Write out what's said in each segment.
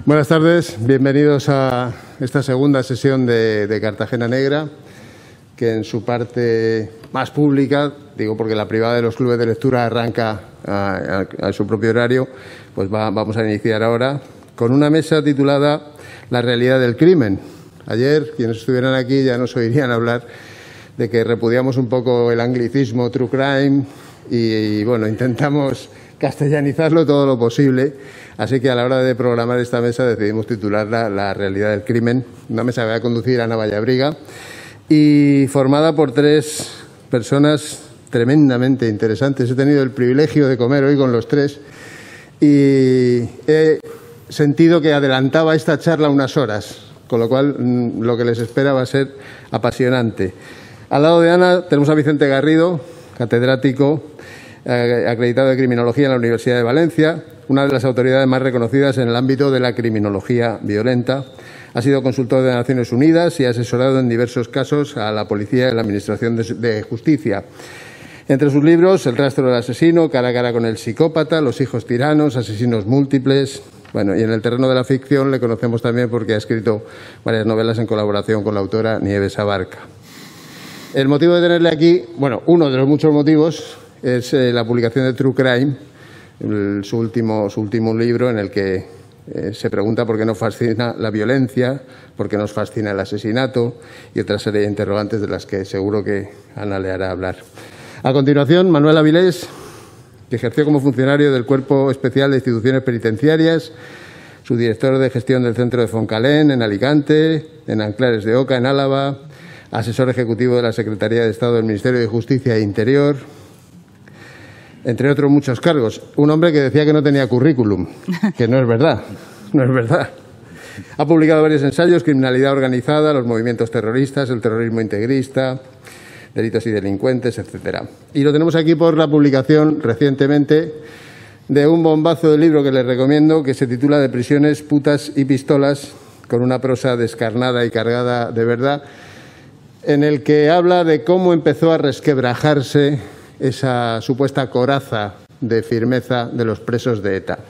Buenas tardes, bienvenidos a esta segunda sesión de Cartagena Negra, que en su parte más pública, digo porque la privada de los clubes de lectura arranca a su propio horario, pues vamos a iniciar ahora con una mesa titulada La realidad del crimen. Ayer, quienes estuvieran aquí ya nos oirían hablar de que repudiamos un poco el anglicismo true crime y bueno, intentamos castellanizarlo todo lo posible. Así que a la hora de programar esta mesa decidimos titularla La realidad del crimen. Una mesa que va a conducir Ana Vallabriga y formada por tres personas tremendamente interesantes. He tenido el privilegio de comer hoy con los tres y he sentido que adelantaba esta charla unas horas, con lo cual lo que les espera va a ser apasionante. Al lado de Ana tenemos a Vicente Garrido, catedrático acreditado de Criminología en la Universidad de Valencia, una de las autoridades más reconocidas en el ámbito de la criminología violenta. Ha sido consultor de Naciones Unidas y ha asesorado en diversos casos a la policía y la Administración de Justicia. Entre sus libros, El rastro del asesino, Cara a cara con el psicópata, Los hijos tiranos, Asesinos múltiples. Bueno, y en el terreno de la ficción le conocemos también porque ha escrito varias novelas en colaboración con la autora Nieves Abarca. El motivo de tenerle aquí, bueno, uno de los muchos motivos, es la publicación de True Crime, su último libro en el que se pregunta por qué nos fascina la violencia, por qué nos fascina el asesinato y otra serie de interrogantes de las que seguro que Ana le hará hablar. A continuación, Manuel Avilés, que ejerció como funcionario del Cuerpo Especial de Instituciones Penitenciarias, subdirector de gestión del Centro de Foncalén en Alicante, en Anclares de Oca, en Álava, asesor ejecutivo de la Secretaría de Estado del Ministerio de Justicia e Interior, entre otros muchos cargos. Un hombre que decía que no tenía currículum, que no es verdad, no es verdad. Ha publicado varios ensayos, Criminalidad organizada, los movimientos terroristas, el terrorismo integrista, delitos y delincuentes, etcétera. Y lo tenemos aquí por la publicación recientemente de un bombazo de libro que les recomiendo, que se titula De prisiones, putas y pistolas, con una prosa descarnada y cargada de verdad, en el que habla de cómo empezó a resquebrajarse esa supuesta coraza de firmeza de los presos de ETA,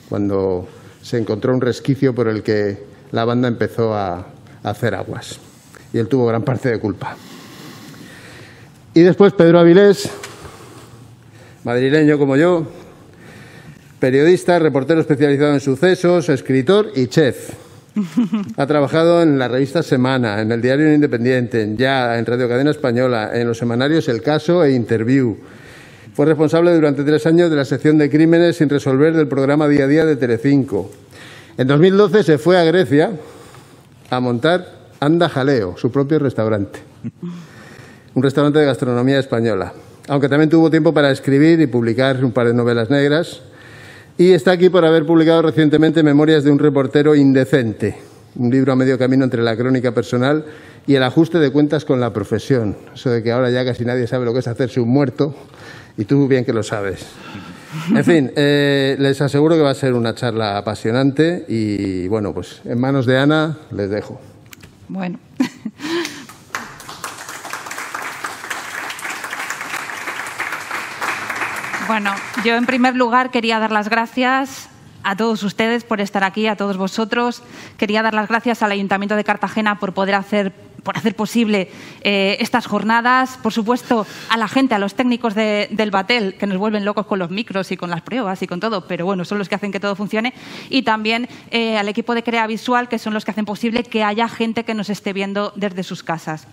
cuando se encontró un resquicio por el que la banda empezó a hacer aguas. Y él tuvo gran parte de culpa. Y después Pedro Avilés, madrileño como yo, periodista, reportero especializado en sucesos, escritor y chef. Ha trabajado en la revista Semana, en el Diario Independiente, en Ya, en Radio Cadena Española, en los semanarios El Caso e Interview. Fue responsable durante 3 años de la sección de crímenes sin resolver del programa Día a Día de Telecinco. En 2012 se fue a Grecia a montar Anda Jaleo, su propio restaurante. Un restaurante de gastronomía española. Aunque también tuvo tiempo para escribir y publicar un par de novelas negras. Y está aquí por haber publicado recientemente Memorias de un reportero indecente, un libro a medio camino entre la crónica personal y el ajuste de cuentas con la profesión. Eso de que ahora ya casi nadie sabe lo que es hacerse un muerto, y tú bien que lo sabes. En fin, les aseguro que va a ser una charla apasionante y, bueno, pues en manos de Ana les dejo. Bueno. Bueno, yo en primer lugar quería dar las gracias a todos ustedes por estar aquí, a todos vosotros. Quería dar las gracias al Ayuntamiento de Cartagena por poder hacer posible estas jornadas. Por supuesto, a la gente, a los técnicos del Batel, que nos vuelven locos con los micros y con las pruebas y con todo, pero bueno, son los que hacen que todo funcione. Y también al equipo de Crea Visual, que son los que hacen posible que haya gente que nos esté viendo desde sus casas,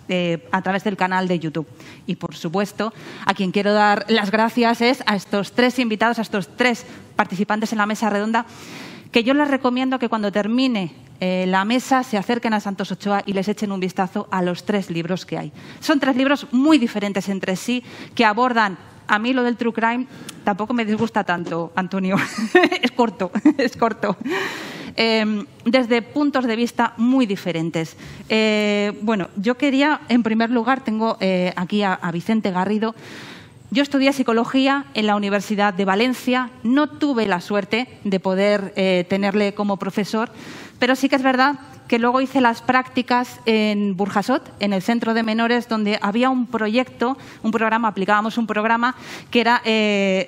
a través del canal de YouTube. Y, por supuesto, a quien quiero dar las gracias es a estos 3 invitados, a estos 3 participantes en la mesa redonda, que yo les recomiendo que cuando termine la mesa se acerquen a Santos Ochoa y les echen un vistazo a los 3 libros que hay. Son 3 libros muy diferentes entre sí, que abordan, a mí lo del true crime tampoco me disgusta tanto, Antonio, es corto, desde puntos de vista muy diferentes. Bueno, yo quería, en primer lugar, tengo aquí a Vicente Garrido. Yo estudié psicología en la Universidad de Valencia, no tuve la suerte de poder tenerle como profesor, pero sí que es verdad que luego hice las prácticas en Burjasot, en el centro de menores, donde había un proyecto, un programa, aplicábamos un programa que era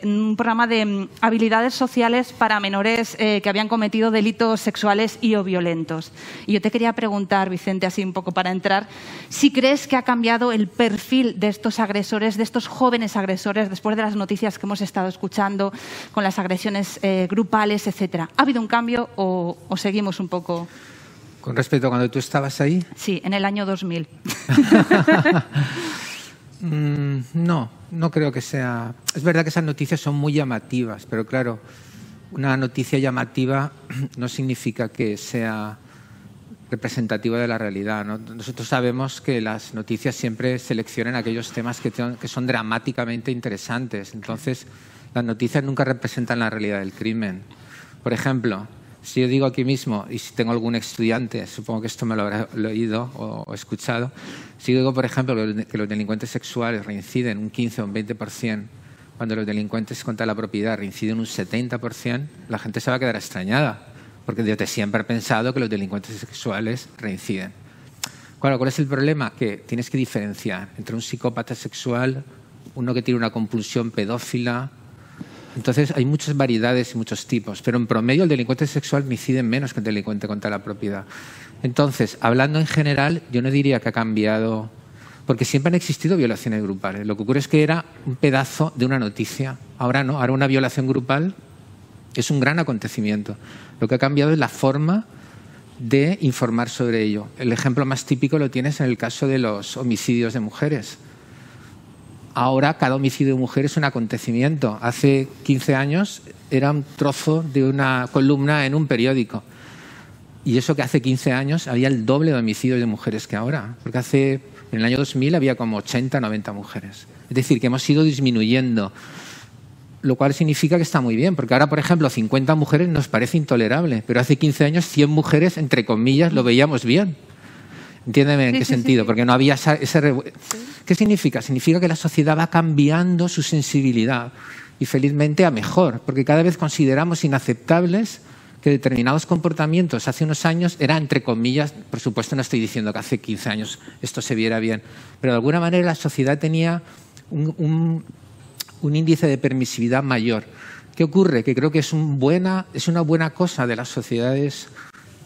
un programa de habilidades sociales para menores que habían cometido delitos sexuales y o violentos. Y yo te quería preguntar, Vicente, así un poco para entrar, si crees que ha cambiado el perfil de estos agresores, de estos jóvenes agresores, después de las noticias que hemos estado escuchando con las agresiones grupales, etcétera. ¿Ha habido un cambio o seguimos un poco...? ¿Con respecto a cuando tú estabas ahí? Sí, en el año 2000. No creo que sea... Es verdad que esas noticias son muy llamativas, pero claro, una noticia llamativa no significa que sea representativa de la realidad, ¿no? Nosotros sabemos que las noticias siempre seleccionan aquellos temas que son dramáticamente interesantes. Entonces, las noticias nunca representan la realidad del crimen. Por ejemplo, si yo digo aquí mismo, y si tengo algún estudiante, supongo que esto me lo habrá oído o escuchado, si yo digo, por ejemplo, que los delincuentes sexuales reinciden un 15 o un 20%, cuando los delincuentes contra la propiedad reinciden un 70%, la gente se va a quedar extrañada, porque desde siempre he pensado que los delincuentes sexuales reinciden. Claro, ¿cuál es el problema? Que tienes que diferenciar entre un psicópata sexual, uno que tiene una compulsión pedófila. Entonces, hay muchas variedades y muchos tipos, pero en promedio el delincuente sexual reincide menos que el delincuente contra la propiedad. Entonces, hablando en general, yo no diría que ha cambiado, porque siempre han existido violaciones grupales. Lo que ocurre es que era un pedazo de una noticia. Ahora no, ahora una violación grupal es un gran acontecimiento. Lo que ha cambiado es la forma de informar sobre ello. El ejemplo más típico lo tienes en el caso de los homicidios de mujeres. Ahora cada homicidio de mujer es un acontecimiento. Hace 15 años era un trozo de una columna en un periódico. Y eso que hace 15 años había el doble de homicidios de mujeres que ahora. Porque en el año 2000 había como 80, 90 mujeres. Es decir, que hemos ido disminuyendo. Lo cual significa que está muy bien, porque ahora, por ejemplo, 50 mujeres nos parece intolerable, pero hace 15 años 100 mujeres, entre comillas, lo veíamos bien. Entiéndeme en qué sentido, porque no había ese... ¿Qué significa? Significa que la sociedad va cambiando su sensibilidad y felizmente a mejor, porque cada vez consideramos inaceptables que determinados comportamientos hace unos años eran, entre comillas, por supuesto no estoy diciendo que hace 15 años esto se viera bien, pero de alguna manera la sociedad tenía un índice de permisividad mayor. ¿Qué ocurre? Que creo que es una buena cosa de las sociedades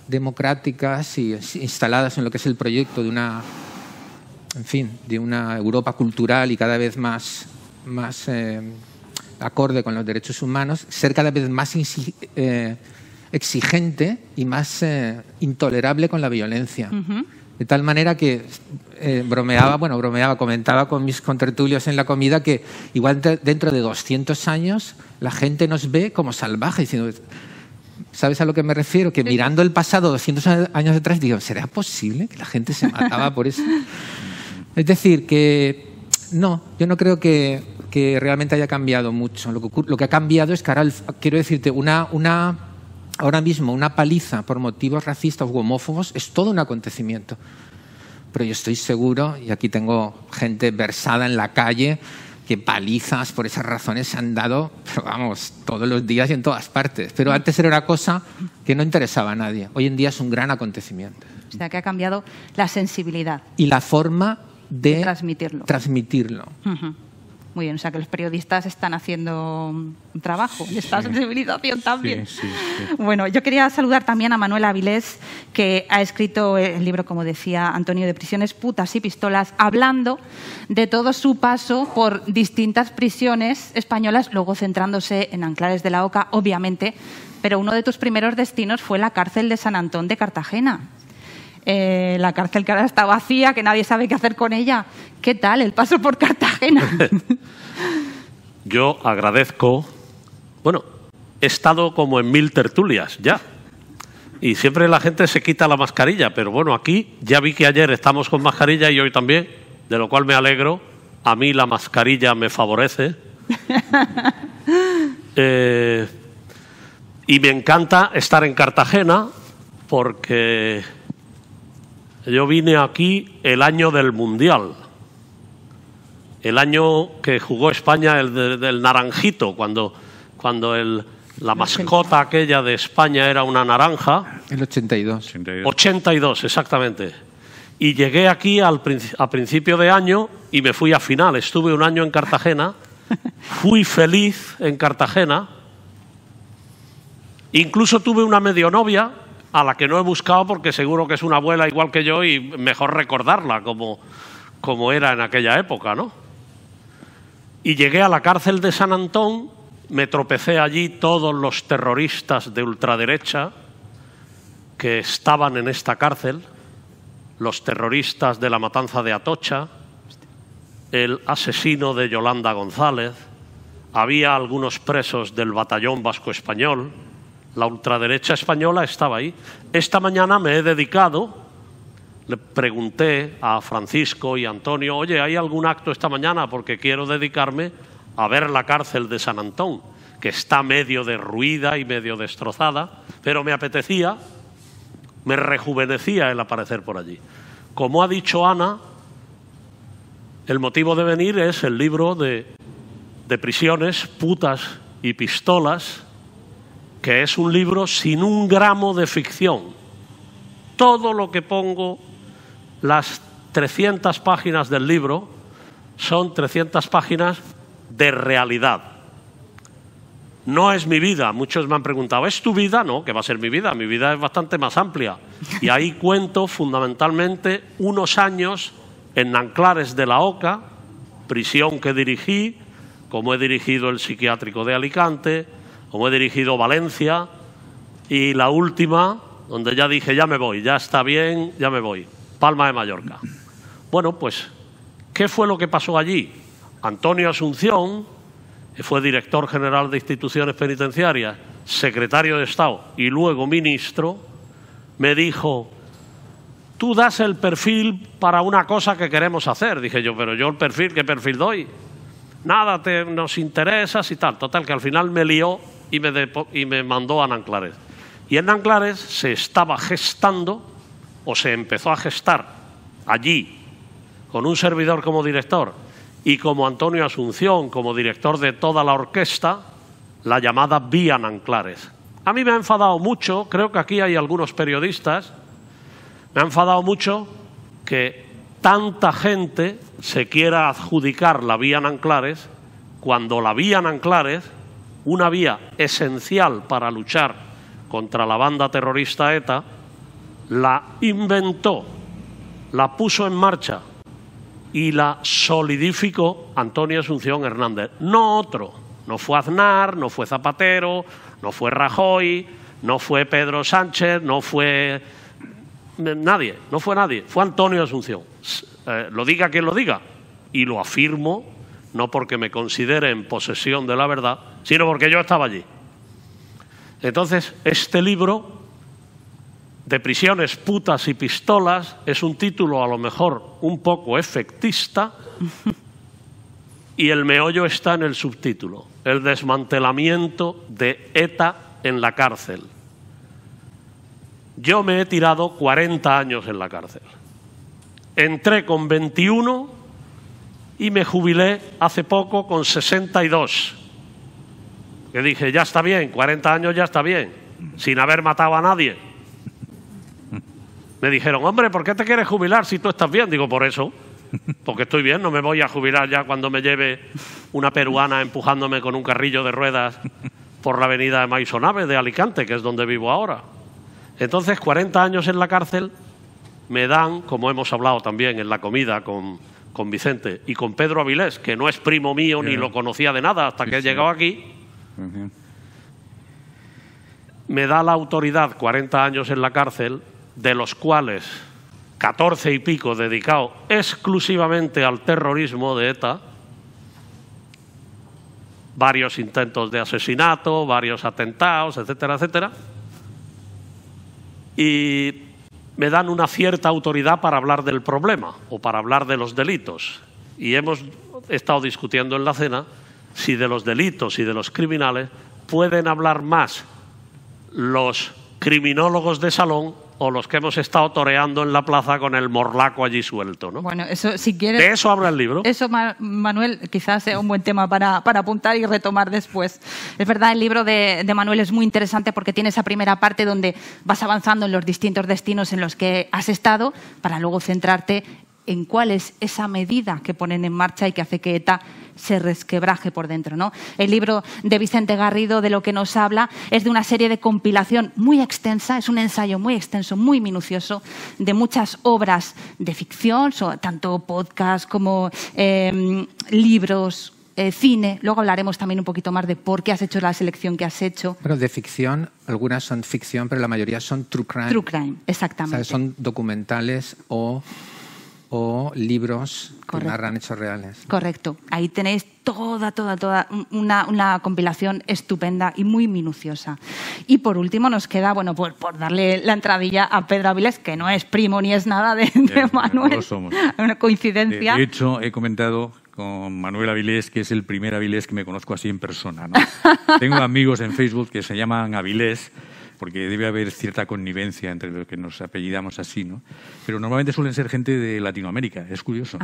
democráticas y instaladas en lo que es el proyecto de una Europa cultural y cada vez más acorde con los derechos humanos, ser cada vez más exigente y más intolerable con la violencia. De tal manera que comentaba con mis contertulios en la comida que igual dentro de 200 años la gente nos ve como salvajes. ¿Sabes a lo que me refiero? Que mirando el pasado 200 años atrás digo, ¿será posible que la gente se mataba por eso? Es decir, que no, yo no creo que realmente haya cambiado mucho. Lo que ha cambiado es que ahora, quiero decirte, ahora mismo una paliza por motivos racistas u homófobos es todo un acontecimiento. Pero yo estoy seguro, y aquí tengo gente versada en la calle, que palizas por esas razones se han dado, pero vamos, todos los días y en todas partes. Pero antes era una cosa que no interesaba a nadie. Hoy en día es un gran acontecimiento. O sea, que ha cambiado la sensibilidad. Y la forma de transmitirlo. Muy bien, o sea que los periodistas están haciendo un trabajo en esta sensibilización también. Sí. Bueno, yo quería saludar también a Manuel Avilés, que ha escrito el libro, como decía Antonio, de Prisiones, Putas y Pistolas, hablando de todo su paso por distintas prisiones españolas, luego centrándose en Anclares de la Oca, obviamente, pero uno de tus primeros destinos fue la cárcel de San Antón de Cartagena. La cárcel que ahora está vacía, que nadie sabe qué hacer con ella. ¿Qué tal el paso por Cartagena? Yo agradezco... Bueno, he estado como en 1000 tertulias ya. Y siempre la gente se quita la mascarilla. Pero bueno, aquí ya vi que ayer estamos con mascarilla y hoy también, de lo cual me alegro. A mí la mascarilla me favorece. Y me encanta estar en Cartagena porque... Yo vine aquí el año del Mundial, el año que jugó España del Naranjito, cuando el La mascota aquella de España era una naranja. El 82. 82, exactamente. Y llegué aquí a principio de año y me fui a final. Estuve un año en Cartagena, fui feliz en Cartagena. Incluso tuve una medionovia a la que no he buscado porque seguro que es una abuela igual que yo y mejor recordarla como era en aquella época, ¿no? Y llegué a la cárcel de San Antón, me tropecé allí todos los terroristas de ultraderecha que estaban en esta cárcel, los terroristas de la matanza de Atocha, el asesino de Yolanda González, había algunos presos del batallón vasco español, la ultraderecha española estaba ahí. Esta mañana me he dedicado, le pregunté a Francisco y a Antonio, oye, ¿hay algún acto esta mañana? Porque quiero dedicarme a ver la cárcel de San Antón, que está medio derruida y medio destrozada, pero me apetecía, me rejuvenecía el aparecer por allí. Como ha dicho Ana, el motivo de venir es el libro de prisiones, putas y pistolas, que es un libro sin un gramo de ficción. Todo lo que pongo, las 300 páginas del libro, son 300 páginas de realidad. No es mi vida. Muchos me han preguntado, ¿es tu vida? No, que va a ser mi vida. Mi vida es bastante más amplia. Y ahí cuento fundamentalmente unos años en Nanclares de la Oca, prisión que dirigí, como he dirigido el psiquiátrico de Alicante, como he dirigido Valencia, y la última, donde ya dije, ya me voy, ya está bien, ya me voy, Palma de Mallorca. Bueno, pues, ¿qué fue lo que pasó allí? Antonio Asunción, que fue director general de instituciones penitenciarias, secretario de Estado y luego ministro, me dijo, tú das el perfil para una cosa que queremos hacer. Dije yo, pero yo el perfil, ¿qué perfil doy? Nada, nos interesas y tal. Total, que al final me lió y me mandó a Nanclares. Y en Nanclares se estaba gestando, o se empezó a gestar allí, con un servidor como director y como Antonio Asunción como director de toda la orquesta, la llamada Vía Nanclares. A mí me ha enfadado mucho, creo que aquí hay algunos periodistas, me ha enfadado mucho que tanta gente se quiera adjudicar la Vía Nanclares cuando la Vía Nanclares, una vía esencial para luchar contra la banda terrorista ETA, la inventó, la puso en marcha y la solidificó Antonio Asunción Hernández, no otro. No fue Aznar, no fue Zapatero, no fue Rajoy, no fue Pedro Sánchez, no fue nadie, no fue nadie, fue Antonio Asunción. Lo diga quien lo diga, y lo afirmo no porque me considere en posesión de la verdad, sino porque yo estaba allí. Entonces, este libro de prisiones, putas y pistolas es un título a lo mejor un poco efectista y el meollo está en el subtítulo, el desmantelamiento de ETA en la cárcel. Yo me he tirado 40 años en la cárcel. Entré con 21 y me jubilé hace poco con 62. Que dije, ya está bien, 40 años ya está bien, sin haber matado a nadie. Me dijeron, hombre, ¿por qué te quieres jubilar si tú estás bien? Digo, por eso, porque estoy bien, no me voy a jubilar ya cuando me lleve una peruana empujándome con un carrillo de ruedas por la avenida de Maisonave de Alicante, que es donde vivo ahora. Entonces, 40 años en la cárcel me dan, como hemos hablado también en la comida con Vicente y con Pedro Avilés, que no es primo mío ni lo conocía de nada hasta que he llegado aquí, me da la autoridad 40 años en la cárcel, de los cuales 14 y pico dedicado exclusivamente al terrorismo de ETA, varios intentos de asesinato, varios atentados, etcétera, etcétera, y me dan una cierta autoridad para hablar del problema o para hablar de los delitos. Y hemos estado discutiendo en la cena si de los delitos y de los criminales pueden hablar más los criminólogos de salón o los que hemos estado toreando en la plaza con el morlaco allí suelto, ¿no? Bueno, eso si quieres... De eso habla el libro. Eso, Manuel, quizás sea un buen tema para apuntar y retomar después. Es verdad, el libro de Manuel es muy interesante porque tiene esa primera parte donde vas avanzando en los distintos destinos en los que has estado para luego centrarte en cuál es esa medida que ponen en marcha y que hace que ETA se resquebraje por dentro, ¿no? El libro de Vicente Garrido de lo que nos habla es de una serie de compilación muy extensa, es un ensayo muy extenso, muy minucioso, de muchas obras de ficción, tanto podcast como libros, cine. Luego hablaremos también un poquito más de por qué has hecho la selección que has hecho. Bueno, de ficción, algunas son ficción, pero la mayoría son true crime. True crime, exactamente. O sea, son documentales o libros que narran hechos reales. Correcto. Ahí tenéis toda una compilación estupenda y muy minuciosa. Y por último nos queda, bueno, por darle la entradilla a Pedro Avilés, que no es primo ni es nada de Manuel. No lo somos. Una coincidencia. De hecho, he comentado con Manuel Avilés, que es el primer Avilés que me conozco así en persona, ¿no? Tengo amigos en Facebook que se llaman Avilés, porque debe haber cierta connivencia entre los que nos apellidamos así, ¿no? Pero normalmente suelen ser gente de Latinoamérica, es curioso.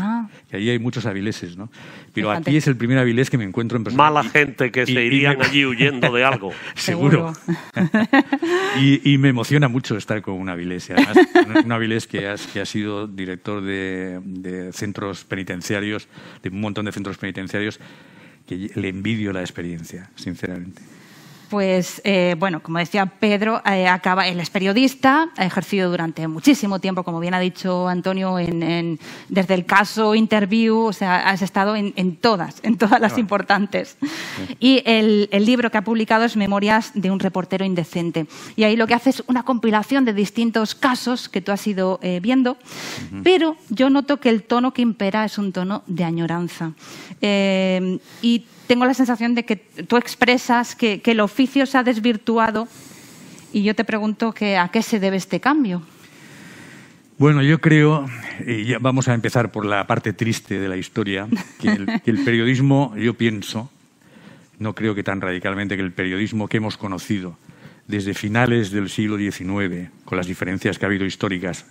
Que allí hay muchos avileses, ¿no? Pero fíjate. aquí es el primer Avilés que me encuentro en persona. Mala gente que se irían allí huyendo de algo. Seguro. y me emociona mucho estar con un Avilés. Además, un Avilés que ha sido director de centros penitenciarios, de un montón de centros penitenciarios, que le envidio la experiencia, sinceramente. Pues, bueno, como decía Pedro, él es periodista, ha ejercido durante muchísimo tiempo, como bien ha dicho Antonio, desde el caso Interview, o sea, has estado en todas las importantes. Y el libro que ha publicado es Memorias de un reportero indecente. Y ahí lo que hace es una compilación de distintos casos que tú has ido viendo, pero yo noto que el tono que impera es un tono de añoranza. Y tengo la sensación de que tú expresas que el oficio se ha desvirtuado y yo te pregunto a qué se debe este cambio. Bueno, yo creo, y ya vamos a empezar por la parte triste de la historia, que el periodismo, yo pienso, no creo que tan radicalmente, que el periodismo que hemos conocido desde finales del siglo XIX, con las diferencias que ha habido históricas,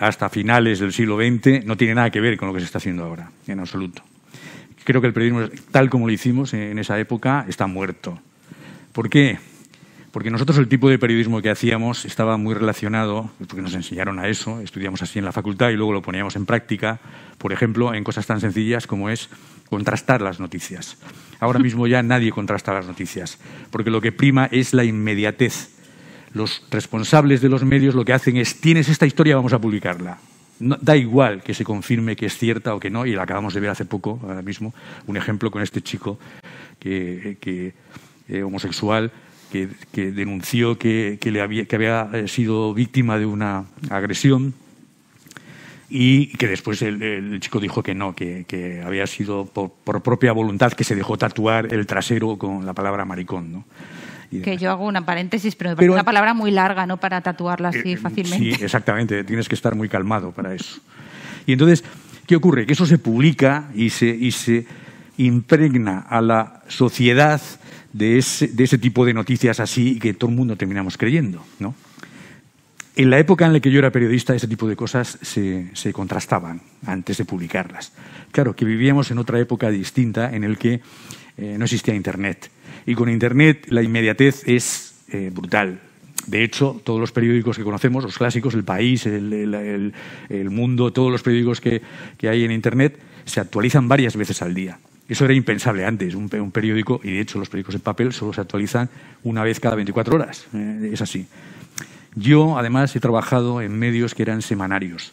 hasta finales del siglo XX, no tiene nada que ver con lo que se está haciendo ahora, en absoluto. Creo que el periodismo, tal como lo hicimos en esa época, está muerto. ¿Por qué? Porque nosotros el tipo de periodismo que hacíamos estaba muy relacionado, porque nos enseñaron a eso, estudiamos así en la facultad y luego lo poníamos en práctica, por ejemplo, en cosas tan sencillas como es contrastar las noticias. Ahora mismo ya nadie contrasta las noticias, porque lo que prima es la inmediatez. Los responsables de los medios lo que hacen es, tienes esta historia, vamos a publicarla. No, da igual que se confirme que es cierta o que no, y la acabamos de ver hace poco, ahora mismo, un ejemplo con este chico homosexual que denunció que había sido víctima de una agresión y que después el chico dijo que no, que había sido por propia voluntad, que se dejó tatuar el trasero con la palabra maricón, ¿no? Que yo hago una paréntesis, pero es una palabra muy larga, ¿no?, para tatuarla así fácilmente. Sí, exactamente. Tienes que estar muy calmado para eso. Y entonces, ¿qué ocurre? Que eso se publica y se impregna a la sociedad de ese tipo de noticias así y que todo el mundo terminamos creyendo, ¿no? En la época en la que yo era periodista, ese tipo de cosas se contrastaban antes de publicarlas. Claro, que vivíamos en otra época distinta en la que no existía Internet. Y con Internet la inmediatez es brutal. De hecho, todos los periódicos que conocemos, los clásicos, El País, el Mundo, todos los periódicos que hay en Internet, se actualizan varias veces al día. Eso era impensable antes. Un periódico, y de hecho los periódicos en papel, solo se actualizan una vez cada 24 horas. Es así. Yo, además, he trabajado en medios que eran semanarios.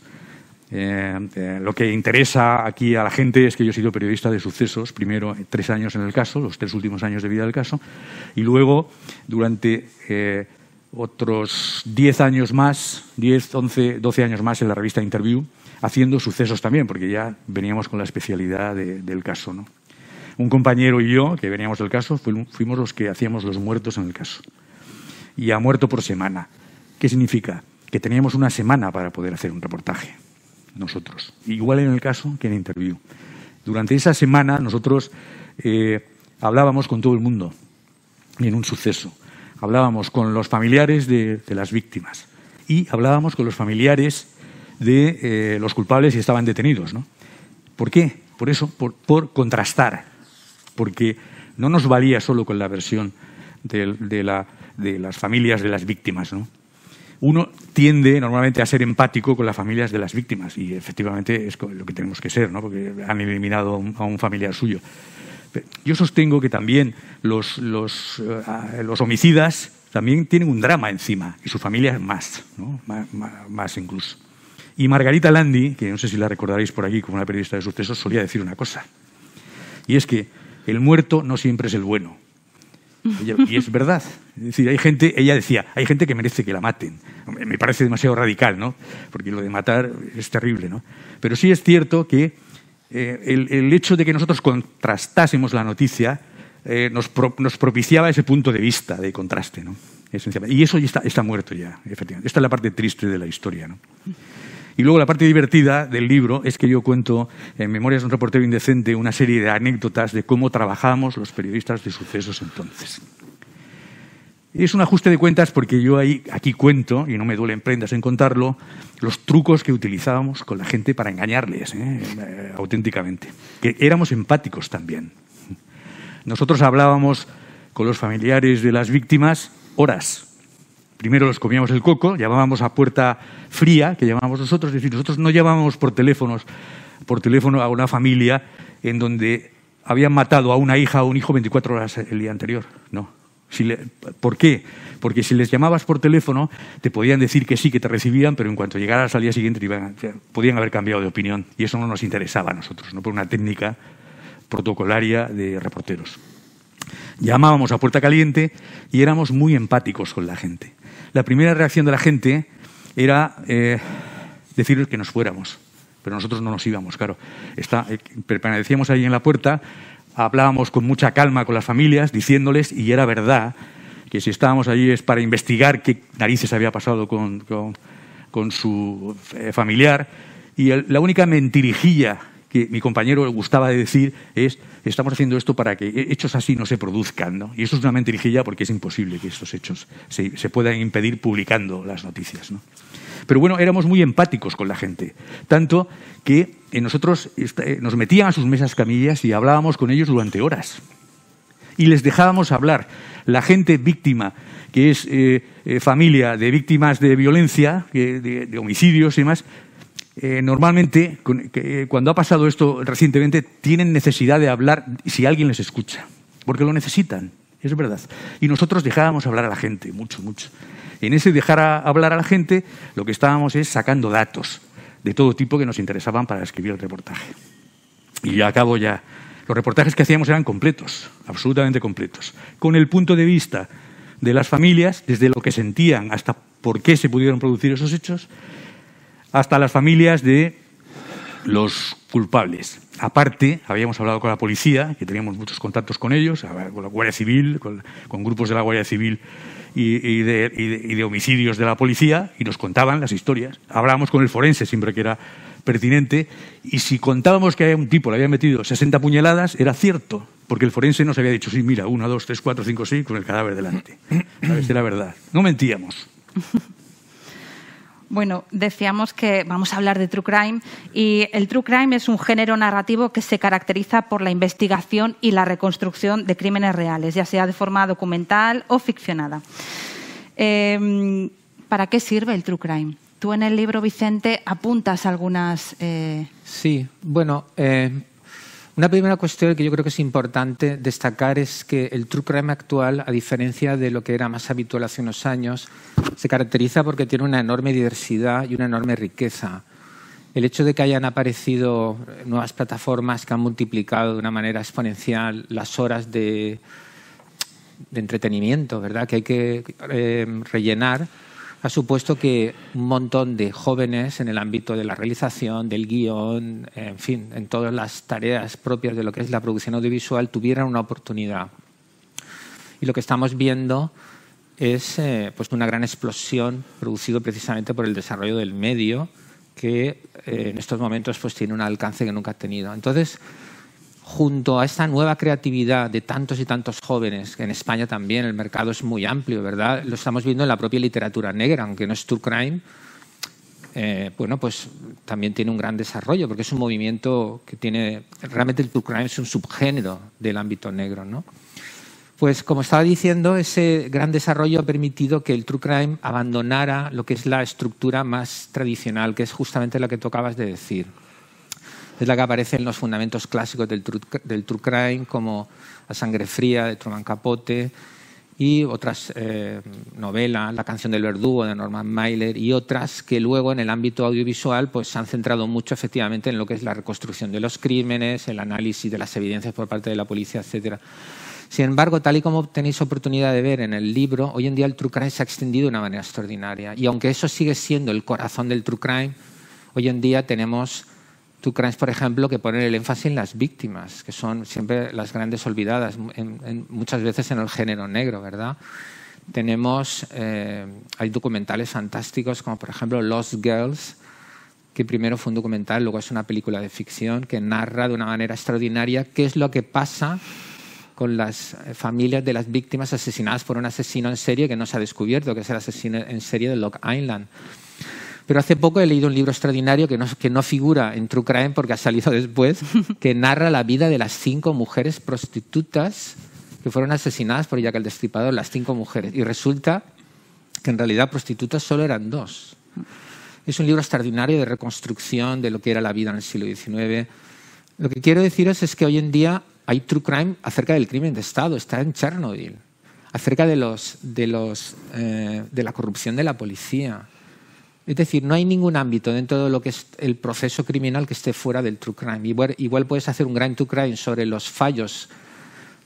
Lo que interesa aquí a la gente es que yo he sido periodista de sucesos, primero 3 años en el caso, los 3 últimos años de vida del caso, y luego durante otros 10 años más, 10, 11, 12 años más en la revista Interview, haciendo sucesos también, porque ya veníamos con la especialidad del caso, ¿no? Un compañero y yo, que veníamos del caso, fuimos los que hacíamos los muertos en el caso. Y ha muerto por semana. ¿Qué significa? Que teníamos una semana para poder hacer un reportaje. Nosotros. Igual en el caso que en Interview. Durante esa semana nosotros hablábamos con todo el mundo en un suceso. Hablábamos con los familiares de las víctimas y hablábamos con los familiares de los culpables y estaban detenidos, ¿no? ¿Por qué? Por eso, por contrastar, porque no nos valía solo con la versión de las familias de las víctimas, ¿no? Uno tiende normalmente a ser empático con las familias de las víctimas y efectivamente es lo que tenemos que ser, ¿no? Porque han eliminado a un familiar suyo. Yo sostengo que también los homicidas también tienen un drama encima y sus familias más, ¿no? Más incluso. Y Margarita Landi, que no sé si la recordaréis por aquí como una periodista de sucesos, solía decir una cosa, y es que el muerto no siempre es el bueno. Y es verdad. Es decir, ella decía, hay gente que merece que la maten. Me parece demasiado radical, ¿no? Porque lo de matar es terrible, ¿no? Pero sí es cierto que el hecho de que nosotros contrastásemos la noticia nos propiciaba ese punto de vista de contraste, ¿no? Esencialmente. Y eso ya está muerto ya, efectivamente. Esta es la parte triste de la historia, ¿no? Y luego la parte divertida del libro es que yo cuento en Memorias de un reportero indecente una serie de anécdotas de cómo trabajábamos los periodistas de sucesos entonces. Es un ajuste de cuentas porque yo aquí cuento, y no me duelen prendas en contarlo, los trucos que utilizábamos con la gente para engañarles, auténticamente. Que éramos empáticos también. Nosotros hablábamos con los familiares de las víctimas horas. Primero los comíamos el coco, llamábamos a puerta fría, que llamábamos nosotros, es decir, nosotros no llamábamos por teléfono a una familia en donde habían matado a una hija o un hijo 24 horas el día anterior, no. ¿Por qué? Porque si les llamabas por teléfono te podían decir que sí, que te recibían, pero en cuanto llegaras al día siguiente podían haber cambiado de opinión y eso no nos interesaba a nosotros, no por una técnica protocolaria de reporteros. Llamábamos a puerta caliente y éramos muy empáticos con la gente. La primera reacción de la gente era decirles que nos fuéramos, pero nosotros no nos íbamos, claro. Permanecíamos ahí en la puerta, hablábamos con mucha calma con las familias, diciéndoles, y era verdad, que si estábamos allí es para investigar qué narices había pasado con su familiar, y la única mentirijilla que mi compañero le gustaba de decir es estamos haciendo esto para que hechos así no se produzcan, ¿no? Y eso es una mentirijilla porque es imposible que estos hechos se puedan impedir publicando las noticias, ¿no? Pero bueno, éramos muy empáticos con la gente, tanto que nosotros nos metían a sus mesas camillas y hablábamos con ellos durante horas. Y les dejábamos hablar. La gente víctima, que es familia de víctimas de violencia, de homicidios y demás, normalmente, cuando ha pasado esto recientemente, tienen necesidad de hablar si alguien les escucha, porque lo necesitan, es verdad. Y nosotros dejábamos hablar a la gente, mucho, mucho. En ese dejar hablar a la gente, lo que estábamos es sacando datos de todo tipo que nos interesaban para escribir el reportaje. Y ya acabo ya. Los reportajes que hacíamos eran completos, absolutamente completos, con el punto de vista de las familias, desde lo que sentían hasta por qué se pudieron producir esos hechos, hasta las familias de los culpables. Aparte, habíamos hablado con la policía, que teníamos muchos contactos con ellos, con la Guardia Civil, con grupos de la Guardia Civil y de homicidios de la policía, y nos contaban las historias. Hablábamos con el forense siempre que era pertinente, y si contábamos que a un tipo le habían metido 60 puñaladas, era cierto, porque el forense nos había dicho, sí, mira, 1, 2, 3, 4, 5, 6, con el cadáver delante. ¿Sabes? Era verdad. No mentíamos. Bueno, decíamos que vamos a hablar de True Crime y el True Crime es un género narrativo que se caracteriza por la investigación y la reconstrucción de crímenes reales, ya sea de forma documental o ficcionada. ¿Para qué sirve el True Crime? Tú en el libro, Vicente, apuntas algunas... Sí, bueno, una primera cuestión que yo creo que es importante destacar es que el True Crime actual, a diferencia de lo que era más habitual hace unos años, se caracteriza porque tiene una enorme diversidad y una enorme riqueza. El hecho de que hayan aparecido nuevas plataformas que han multiplicado de una manera exponencial las horas de entretenimiento, ¿verdad?, que hay que rellenar, ha supuesto que un montón de jóvenes en el ámbito de la realización, del guión, en fin, en todas las tareas propias de lo que es la producción audiovisual, tuvieran una oportunidad. Y lo que estamos viendo es pues una gran explosión producido precisamente por el desarrollo del medio, que en estos momentos pues tiene un alcance que nunca ha tenido. Entonces, junto a esta nueva creatividad de tantos y tantos jóvenes, que en España también el mercado es muy amplio, ¿verdad? Lo estamos viendo en la propia literatura negra, aunque no es true crime, bueno, pues también tiene un gran desarrollo, porque es un movimiento que tiene... Realmente el true crime es un subgénero del ámbito negro, ¿no? Pues, como estaba diciendo, ese gran desarrollo ha permitido que el true crime abandonara lo que es la estructura más tradicional, que es justamente la que tú acabas de decir. Es la que aparece en los fundamentos clásicos del true crime, como La sangre fría, de Truman Capote, y otras novelas, La canción del verdugo, de Norman Mailer, y otras que luego en el ámbito audiovisual pues, se han centrado mucho efectivamente en lo que es la reconstrucción de los crímenes, el análisis de las evidencias por parte de la policía, etcétera. Sin embargo, tal y como tenéis oportunidad de ver en el libro, hoy en día el true crime se ha extendido de una manera extraordinaria. Y aunque eso sigue siendo el corazón del true crime, hoy en día tenemos true crimes, por ejemplo, que ponen el énfasis en las víctimas, que son siempre las grandes olvidadas, muchas veces en el género negro, ¿verdad? Tenemos, hay documentales fantásticos, como por ejemplo Lost Girls, que primero fue un documental, luego es una película de ficción que narra de una manera extraordinaria qué es lo que pasa con las familias de las víctimas asesinadas por un asesino en serie que no se ha descubierto, que es el asesino en serie de Long Island. Pero hace poco he leído un libro extraordinario que no figura en True Crime porque ha salido después, que narra la vida de las 5 mujeres prostitutas que fueron asesinadas por Jack el Destripador, las 5 mujeres. Y resulta que en realidad prostitutas solo eran 2. Es un libro extraordinario de reconstrucción de lo que era la vida en el siglo XIX. Lo que quiero deciros es que hoy en día hay true crime acerca del crimen de Estado, está en Chernobyl, acerca de la corrupción de la policía. Es decir, no hay ningún ámbito dentro de lo que es el proceso criminal que esté fuera del true crime. Igual puedes hacer un gran true crime sobre los fallos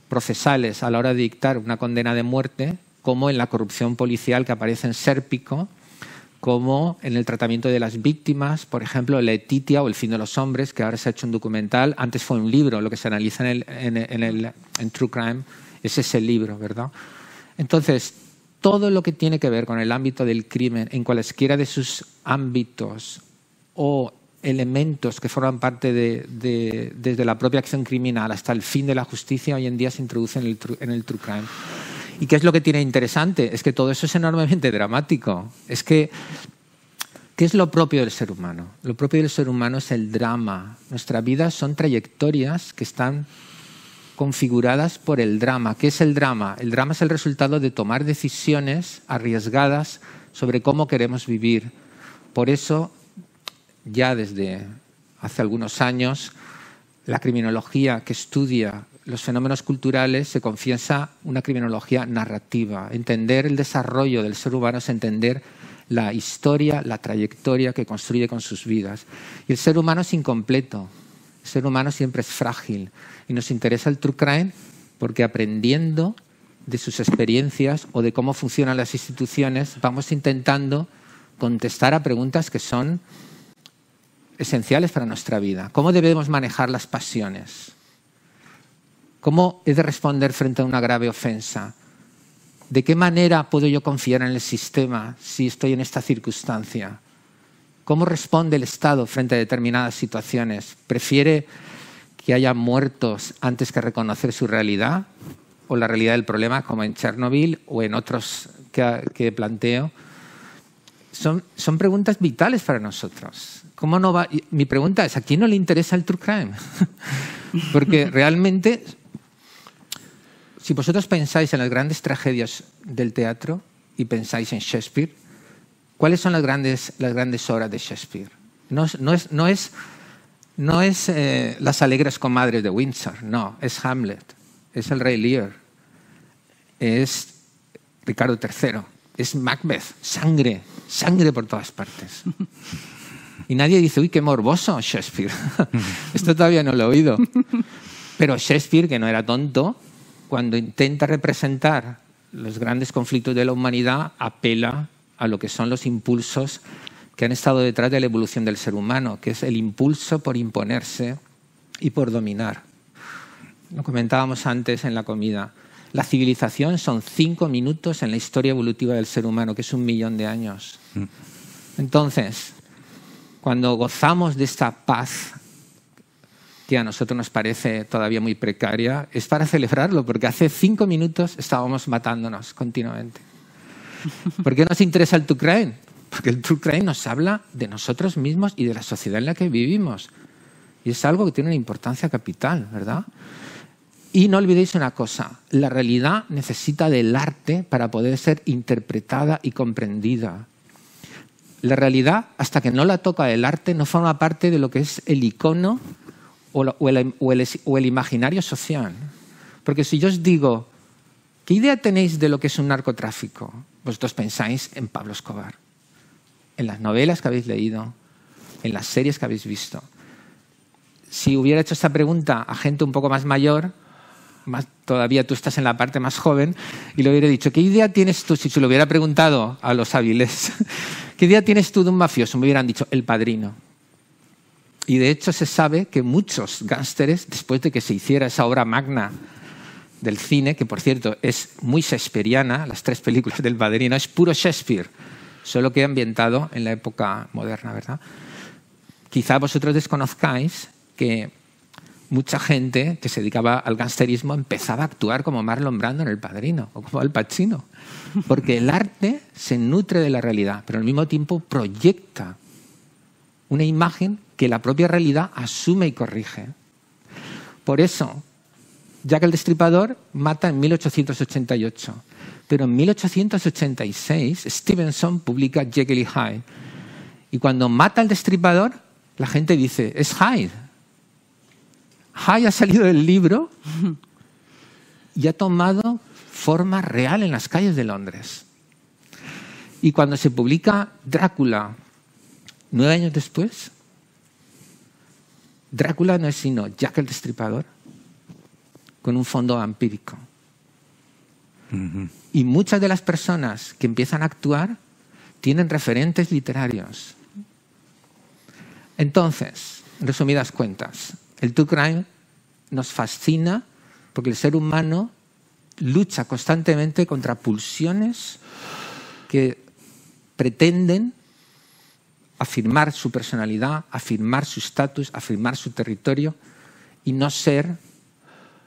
procesales a la hora de dictar una condena de muerte, como en la corrupción policial que aparece en Sérpico, como en el tratamiento de las víctimas, por ejemplo, Letitia o El fin de los hombres, que ahora se ha hecho un documental. Antes fue un libro, lo que se analiza en True Crime es ese libro, ¿verdad? Entonces, todo lo que tiene que ver con el ámbito del crimen, en cualesquiera de sus ámbitos o elementos que forman parte desde la propia acción criminal hasta el fin de la justicia, hoy en día se introduce en el True Crime. ¿Y qué es lo que tiene interesante? Es que todo eso es enormemente dramático. Es que, ¿qué es lo propio del ser humano? Lo propio del ser humano es el drama. Nuestra vida son trayectorias que están configuradas por el drama. ¿Qué es el drama? El drama es el resultado de tomar decisiones arriesgadas sobre cómo queremos vivir. Por eso, ya desde hace algunos años, la criminología que estudia los fenómenos culturales se confiesa una criminología narrativa. Entender el desarrollo del ser humano es entender la historia, la trayectoria que construye con sus vidas. Y el ser humano es incompleto, el ser humano siempre es frágil. Y nos interesa el true crime porque aprendiendo de sus experiencias o de cómo funcionan las instituciones, vamos intentando contestar a preguntas que son esenciales para nuestra vida. ¿Cómo debemos manejar las pasiones? ¿Cómo he de responder frente a una grave ofensa? ¿De qué manera puedo yo confiar en el sistema si estoy en esta circunstancia? ¿Cómo responde el Estado frente a determinadas situaciones? ¿Prefiere que haya muertos antes que reconocer su realidad o la realidad del problema, como en Chernobyl o en otros que planteo? Son preguntas vitales para nosotros. ¿Cómo no va? Mi pregunta es, ¿a quién no le interesa el true crime? Porque realmente, si vosotros pensáis en las grandes tragedias del teatro y pensáis en Shakespeare, ¿cuáles son las grandes obras de Shakespeare? No es Las alegres comadres de Windsor, no, es Hamlet, es el Rey Lear, es Ricardo III, es Macbeth, sangre por todas partes. Y nadie dice, uy, qué morboso Shakespeare. Esto todavía no lo he oído. Pero Shakespeare, que no era tonto, cuando intenta representar los grandes conflictos de la humanidad, apela a lo que son los impulsos que han estado detrás de la evolución del ser humano, que es el impulso por imponerse y por dominar. Lo comentábamos antes en la comida. La civilización son 5 minutos en la historia evolutiva del ser humano, que es 1 millón de años. Entonces, cuando gozamos de esta paz que a nosotros nos parece todavía muy precaria, es para celebrarlo, porque hace 5 minutos estábamos matándonos continuamente. ¿Por qué nos interesa el True Crime? Porque el True Crime nos habla de nosotros mismos y de la sociedad en la que vivimos. Y es algo que tiene una importancia capital, ¿verdad? Y no olvidéis una cosa, la realidad necesita del arte para poder ser interpretada y comprendida. La realidad, hasta que no la toca el arte, no forma parte de lo que es el icono o el imaginario social. Porque si yo os digo, ¿qué idea tenéis de lo que es un narcotráfico? Vosotros pensáis en Pablo Escobar, en las novelas que habéis leído, en las series que habéis visto. Si hubiera hecho esta pregunta a gente un poco más mayor, todavía tú estás en la parte más joven, y le hubiera dicho, ¿qué idea tienes tú? Si se lo hubiera preguntado a los hábiles, ¿qué idea tienes tú de un mafioso? Me hubieran dicho, El Padrino. Y de hecho se sabe que muchos gángsteres, después de que se hiciera esa obra magna del cine, que por cierto es muy shakespeariana, las 3 películas del Padrino, es puro Shakespeare, solo que ambientado en la época moderna, ¿verdad? Quizá vosotros desconozcáis que mucha gente que se dedicaba al gangsterismo empezaba a actuar como Marlon Brando en El Padrino o como Al Pacino, porque el arte se nutre de la realidad, pero al mismo tiempo proyecta una imagen que la propia realidad asume y corrige. Por eso, Jack el Destripador mata en 1888, pero en 1886 Stevenson publica Jekyll y Hyde, y cuando mata al Destripador, la gente dice, es Hyde. Hyde ha salido del libro y ha tomado forma real en las calles de Londres. Y cuando se publica Drácula, 9 años después, Drácula no es sino Jack el Destripador con un fondo vampírico. Y muchas de las personas que empiezan a actuar tienen referentes literarios. Entonces, en resumidas cuentas, el True Crime nos fascina porque el ser humano lucha constantemente contra pulsiones que pretenden afirmar su personalidad, afirmar su estatus, afirmar su territorio y no ser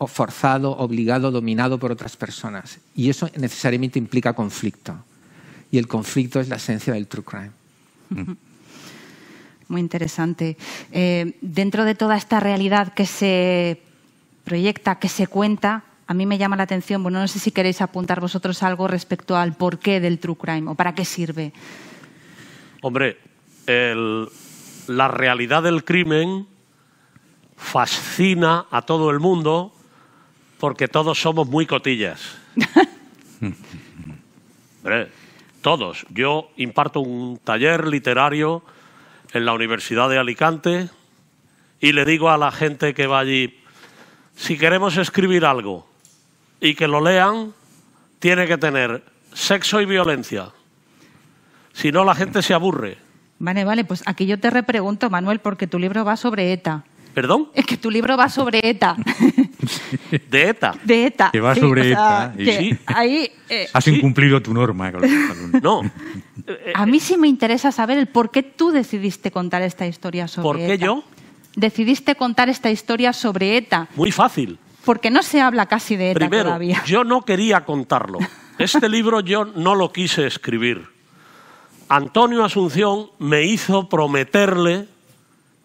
forzado, obligado, dominado por otras personas. Y eso necesariamente implica conflicto. Y el conflicto es la esencia del True Crime. Muy interesante. Dentro de toda esta realidad que se proyecta, que se cuenta, a mí me llama la atención, bueno, no sé si queréis apuntar vosotros algo respecto al porqué del True Crime o para qué sirve. Hombre, la realidad del crimen fascina a todo el mundo porque todos somos muy cotillas. Hombre, todos. Yo imparto un taller literario en la Universidad de Alicante y le digo a la gente que va allí, si queremos escribir algo y que lo lean, tiene que tener sexo y violencia. Si no, la gente se aburre. Vale, pues aquí yo te repregunto, Manuel, porque tu libro va sobre ETA. ¿Perdón? Es que tu libro va sobre ETA. ¿De ETA? De ETA. Que va sí, sobre ETA. ETA. Sí. Ahí, Has incumplido tu norma. No. A mí sí me interesa saber el por qué tú decidiste contar esta historia sobre ¿Por qué ETA. yo? Decidiste contar esta historia sobre ETA. Muy fácil. Porque no se habla casi de ETA Primero, todavía. yo no quería contarlo. Este libro yo no lo quise escribir. Antonio Asunción me hizo prometerle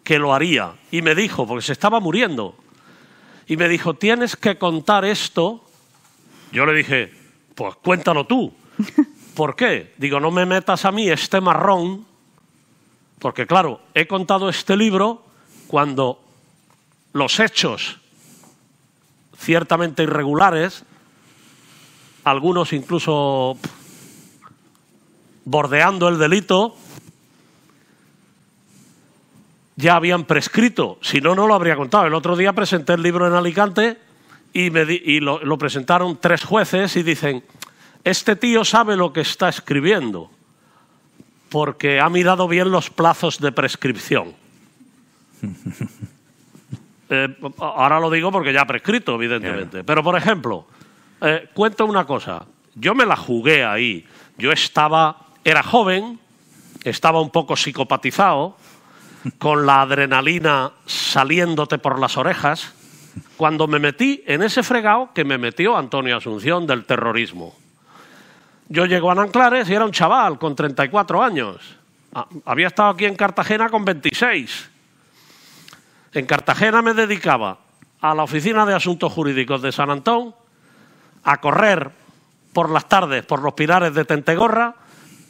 que lo haría. Y me dijo, porque se estaba muriendo, y me dijo, tienes que contar esto. Yo le dije, pues cuéntalo tú. ¿Por qué? Digo, no me metas a mí este marrón, porque claro, he contado este libro cuando los hechos ciertamente irregulares, algunos incluso bordeando el delito, ya habían prescrito. Si no, no lo habría contado. El otro día presenté el libro en Alicante y lo presentaron 3 jueces y dicen, este tío sabe lo que está escribiendo porque ha mirado bien los plazos de prescripción. Ahora lo digo porque ya ha prescrito, evidentemente. Pero, por ejemplo, cuento una cosa. Yo me la jugué ahí. Yo era joven, estaba un poco psicopatizado con la adrenalina saliéndote por las orejas, cuando me metí en ese fregado que me metió Antonio Asunción del terrorismo. Yo llego a Nanclares y era un chaval con 34 años. Había estado aquí en Cartagena con 26. En Cartagena me dedicaba a la Oficina de Asuntos Jurídicos de San Antón, a correr por las tardes por los Pinares de Tentegorra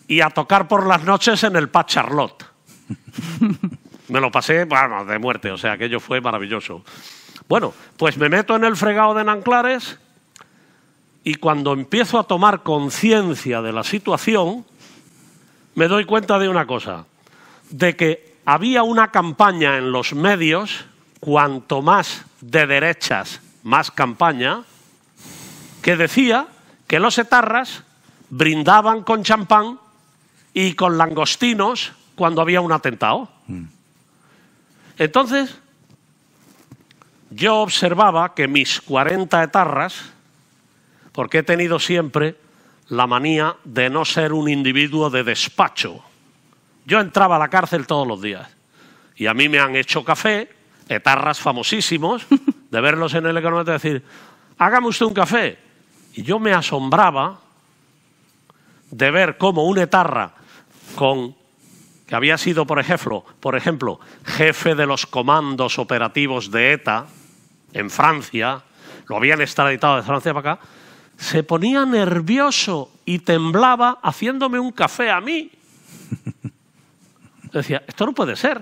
y a tocar por las noches en el Pat Charlotte. Me lo pasé, bueno, de muerte, o sea, aquello fue maravilloso. Bueno, pues me meto en el fregado de Nanclares y cuando empiezo a tomar conciencia de la situación, me doy cuenta de una cosa, de que había una campaña en los medios, cuanto más de derechas, más campaña, que decía que los etarras brindaban con champán y con langostinos cuando había un atentado. Entonces, yo observaba que mis 40 etarras, porque he tenido siempre la manía de no ser un individuo de despacho. Yo entraba a la cárcel todos los días y a mí me han hecho café, etarras famosísimos, de verlos en el Econométrico y decir, hágame usted un café. Y yo me asombraba de ver cómo un etarra que había sido, por ejemplo, jefe de los comandos operativos de ETA en Francia, lo habían extraditado de Francia para acá, se ponía nervioso y temblaba haciéndome un café a mí. Decía, esto no puede ser.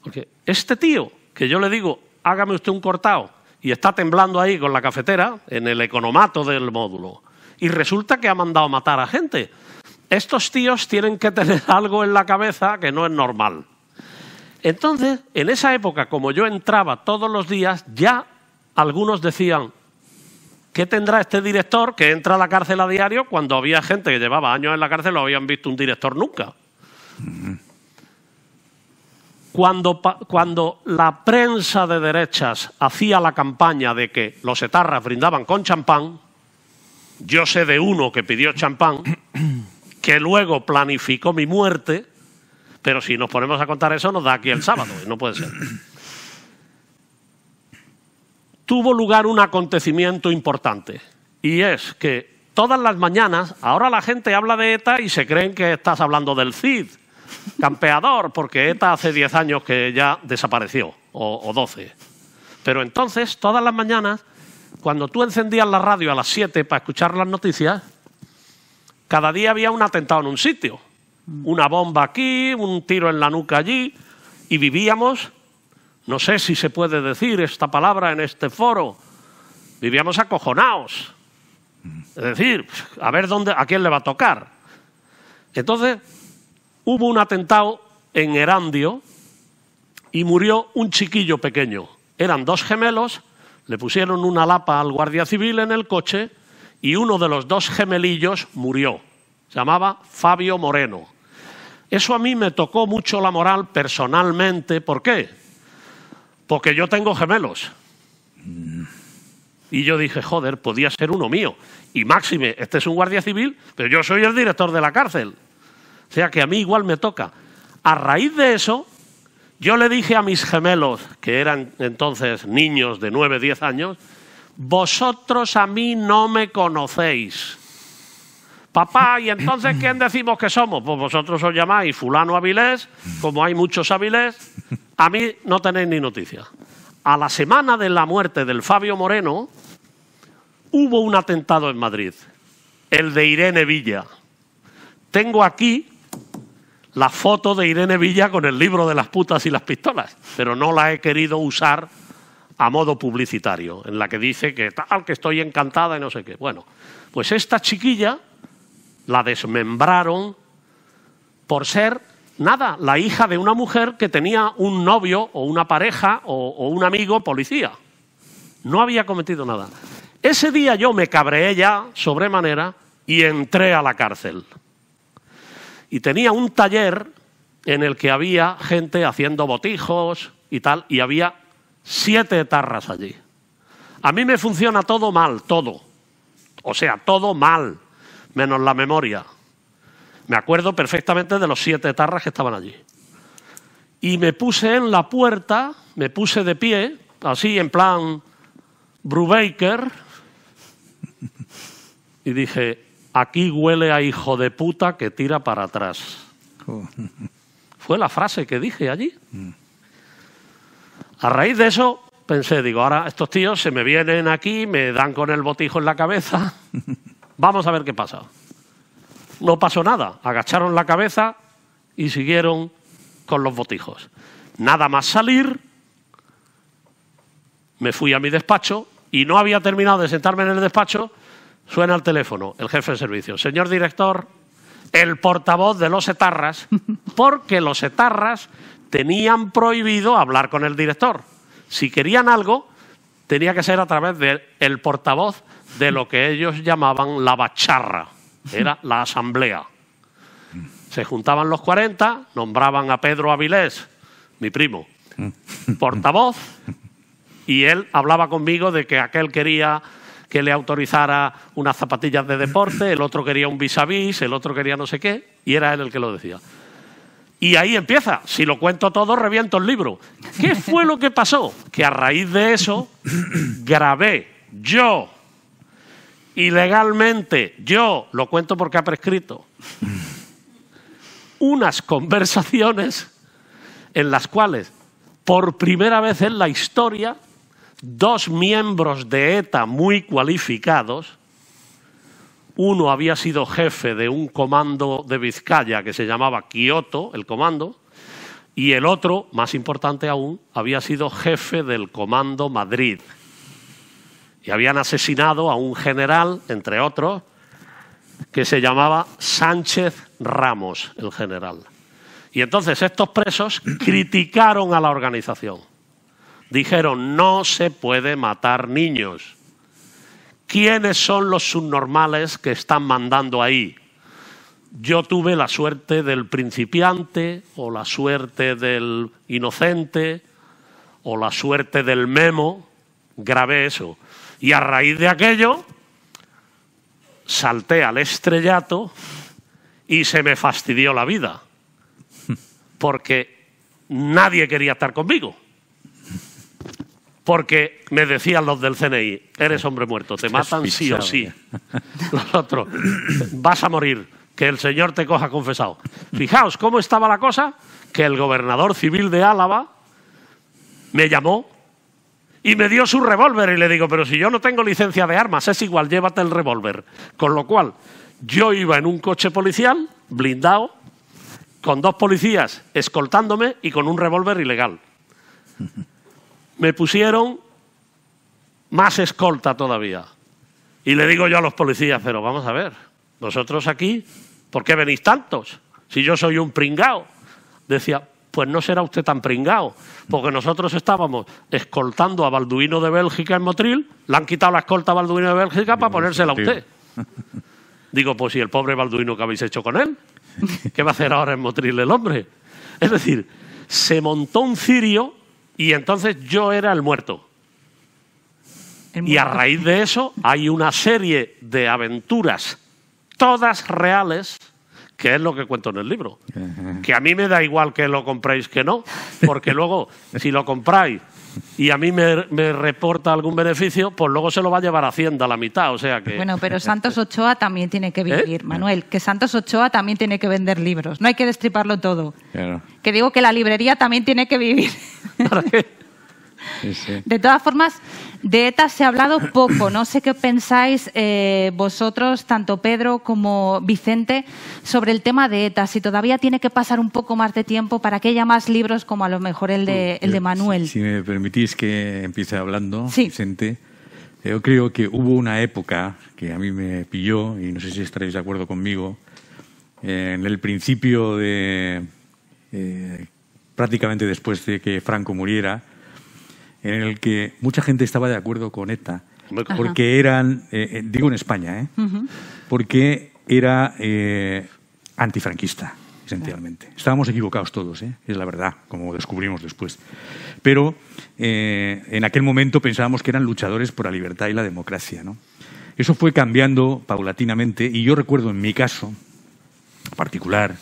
Porque este tío, que yo le digo, hágame usted un cortado, y está temblando ahí con la cafetera en el economato del módulo, y resulta que ha mandado matar a gente. Estos tíos tienen que tener algo en la cabeza que no es normal. Entonces, en esa época, como yo entraba todos los días, ya algunos decían, ¿qué tendrá este director que entra a la cárcel a diario cuando había gente que llevaba años en la cárcel no habían visto un director nunca? Cuando la prensa de derechas hacía la campaña de que los etarras brindaban con champán, yo sé de uno que pidió champán, que luego planificó mi muerte, pero si nos ponemos a contar eso nos da aquí el sábado, y no puede ser. Tuvo lugar un acontecimiento importante, y es que todas las mañanas, ahora la gente habla de ETA y se creen que estás hablando del CID, campeador, porque ETA hace 10 años que ya desapareció, o 12. Pero entonces, todas las mañanas, cuando tú encendías la radio a las 7 para escuchar las noticias, cada día había un atentado en un sitio. Una bomba aquí, un tiro en la nuca allí, y vivíamos, no sé si se puede decir esta palabra en este foro, vivíamos acojonados. Es decir, a ver a quién le va a tocar. Entonces, hubo un atentado en Erandio y murió un chiquillo pequeño. Eran 2 gemelos, le pusieron una lapa al guardia civil en el coche y uno de los 2 gemelillos murió. Se llamaba Fabio Moreno. Eso a mí me tocó mucho la moral personalmente. ¿Por qué? Porque yo tengo gemelos. Y yo dije, joder, podía ser uno mío. Y máxime, este es un guardia civil, pero yo soy el director de la cárcel. O sea que a mí igual me toca. A raíz de eso, yo le dije a mis gemelos, que eran entonces niños de 9, 10 años, vosotros a mí no me conocéis. Papá, ¿y entonces quién decimos que somos? Pues vosotros os llamáis fulano Avilés, como hay muchos Avilés, a mí no tenéis ni noticia. A la semana de la muerte del Fabio Moreno, hubo un atentado en Madrid, el de Irene Villa. Tengo aquí la foto de Irene Villa con el libro de las putas y las pistolas, pero no la he querido usar a modo publicitario, en la que dice que tal, que estoy encantada y no sé qué. Bueno, pues esta chiquilla la desmembraron por ser, nada, la hija de una mujer que tenía un novio o una pareja o un amigo policía. No había cometido nada. Ese día yo me cabreé ya sobremanera y entré a la cárcel. Y tenía un taller en el que había gente haciendo botijos y tal, y había 7 etarras allí. A mí me funciona todo mal, todo. O sea, todo mal, menos la memoria. Me acuerdo perfectamente de los 7 etarras que estaban allí. y me puse en la puerta, me puse de pie, así en plan Brubaker, y dije, aquí huele a hijo de puta que tira para atrás. Fue la frase que dije allí. A raíz de eso pensé, digo, ahora estos tíos se me vienen aquí, me dan con el botijo en la cabeza, vamos a ver qué pasa. No pasó nada, agacharon la cabeza y siguieron con los botijos. Nada más salir, me fui a mi despacho y no había terminado de sentarme en el despacho, suena el teléfono, el jefe de servicio. Señor director, el portavoz de los etarras, porque los etarras tenían prohibido hablar con el director. Si querían algo, tenía que ser a través del portavoz de lo que ellos llamaban la bacharra, era la asamblea. Se juntaban los 40, nombraban a Pedro Avilés, mi primo, portavoz, y él hablaba conmigo de que aquel quería que le autorizara unas zapatillas de deporte, el otro quería un vis a vis, el otro quería no sé qué, y era él el que lo decía. Y ahí empieza. Si lo cuento todo, reviento el libro. ¿Qué fue lo que pasó? Que a raíz de eso grabé yo, ilegalmente, yo, lo cuento porque ha prescrito, unas conversaciones en las cuales, por primera vez en la historia, dos miembros de ETA muy cualificados, uno había sido jefe de un comando de Vizcaya que se llamaba Kioto, el comando, y el otro, más importante aún, había sido jefe del comando Madrid. Y habían asesinado a un general, entre otros, que se llamaba Sánchez Ramos, el general. Y entonces estos presos criticaron a la organización. Dijeron, no se puede matar niños. ¿Quiénes son los subnormales que están mandando ahí? Yo tuve la suerte del principiante, o la suerte del inocente, o la suerte del memo. Grabé eso. Y a raíz de aquello, salté al estrellato y se me fastidió la vida. Porque nadie quería estar conmigo. Porque me decían los del CNI, eres hombre muerto, te matan sí o sí. Los otros, vas a morir, que el Señor te coja confesado. Fijaos cómo estaba la cosa, que el gobernador civil de Álava me llamó y me dio su revólver. Y le digo, pero si yo no tengo licencia de armas, es igual, llévate el revólver. Con lo cual, yo iba en un coche policial, blindado, con dos policías escoltándome y con un revólver ilegal. Me pusieron más escolta todavía. Y le digo yo a los policías, pero vamos a ver, vosotros aquí, ¿por qué venís tantos? Si yo soy un pringao. Decía, pues no será usted tan pringao, porque nosotros estábamos escoltando a Balduino de Bélgica en Motril, le han quitado la escolta a Balduino de Bélgica para ponérsela a usted. Digo, pues ¿y el pobre Balduino que habéis hecho con él? ¿Qué va a hacer ahora en Motril el hombre? Es decir, se montó un cirio. Y entonces yo era el muerto. Y a raíz de eso hay una serie de aventuras, todas reales, que es lo que cuento en el libro. Que a mí me da igual que lo compréis que no, porque luego, si lo compráis y a mí me reporta algún beneficio, pues luego se lo va a llevar a Hacienda a la mitad. O sea que... Bueno, pero Santos Ochoa también tiene que vivir, Manuel. Que Santos Ochoa también tiene que vender libros. No hay que destriparlo todo. Claro. Que digo que la librería también tiene que vivir. ¿Para qué? Sí, sí. De todas formas, de ETA se ha hablado poco. No sé qué pensáis vosotros, tanto Pedro como Vicente, sobre el tema de ETA. Si todavía tiene que pasar un poco más de tiempo para que haya más libros como a lo mejor el de Manuel. Si me permitís que empiece hablando, sí. Vicente. Yo creo que hubo una época que a mí me pilló, y no sé si estaréis de acuerdo conmigo, en el principio de... prácticamente después de que Franco muriera, en el que mucha gente estaba de acuerdo con ETA, porque eran, digo en España, porque era antifranquista, esencialmente. Estábamos equivocados todos, es la verdad, como descubrimos después. Pero en aquel momento pensábamos que eran luchadores por la libertad y la democracia, ¿no? Eso fue cambiando paulatinamente, y yo recuerdo en mi caso particular,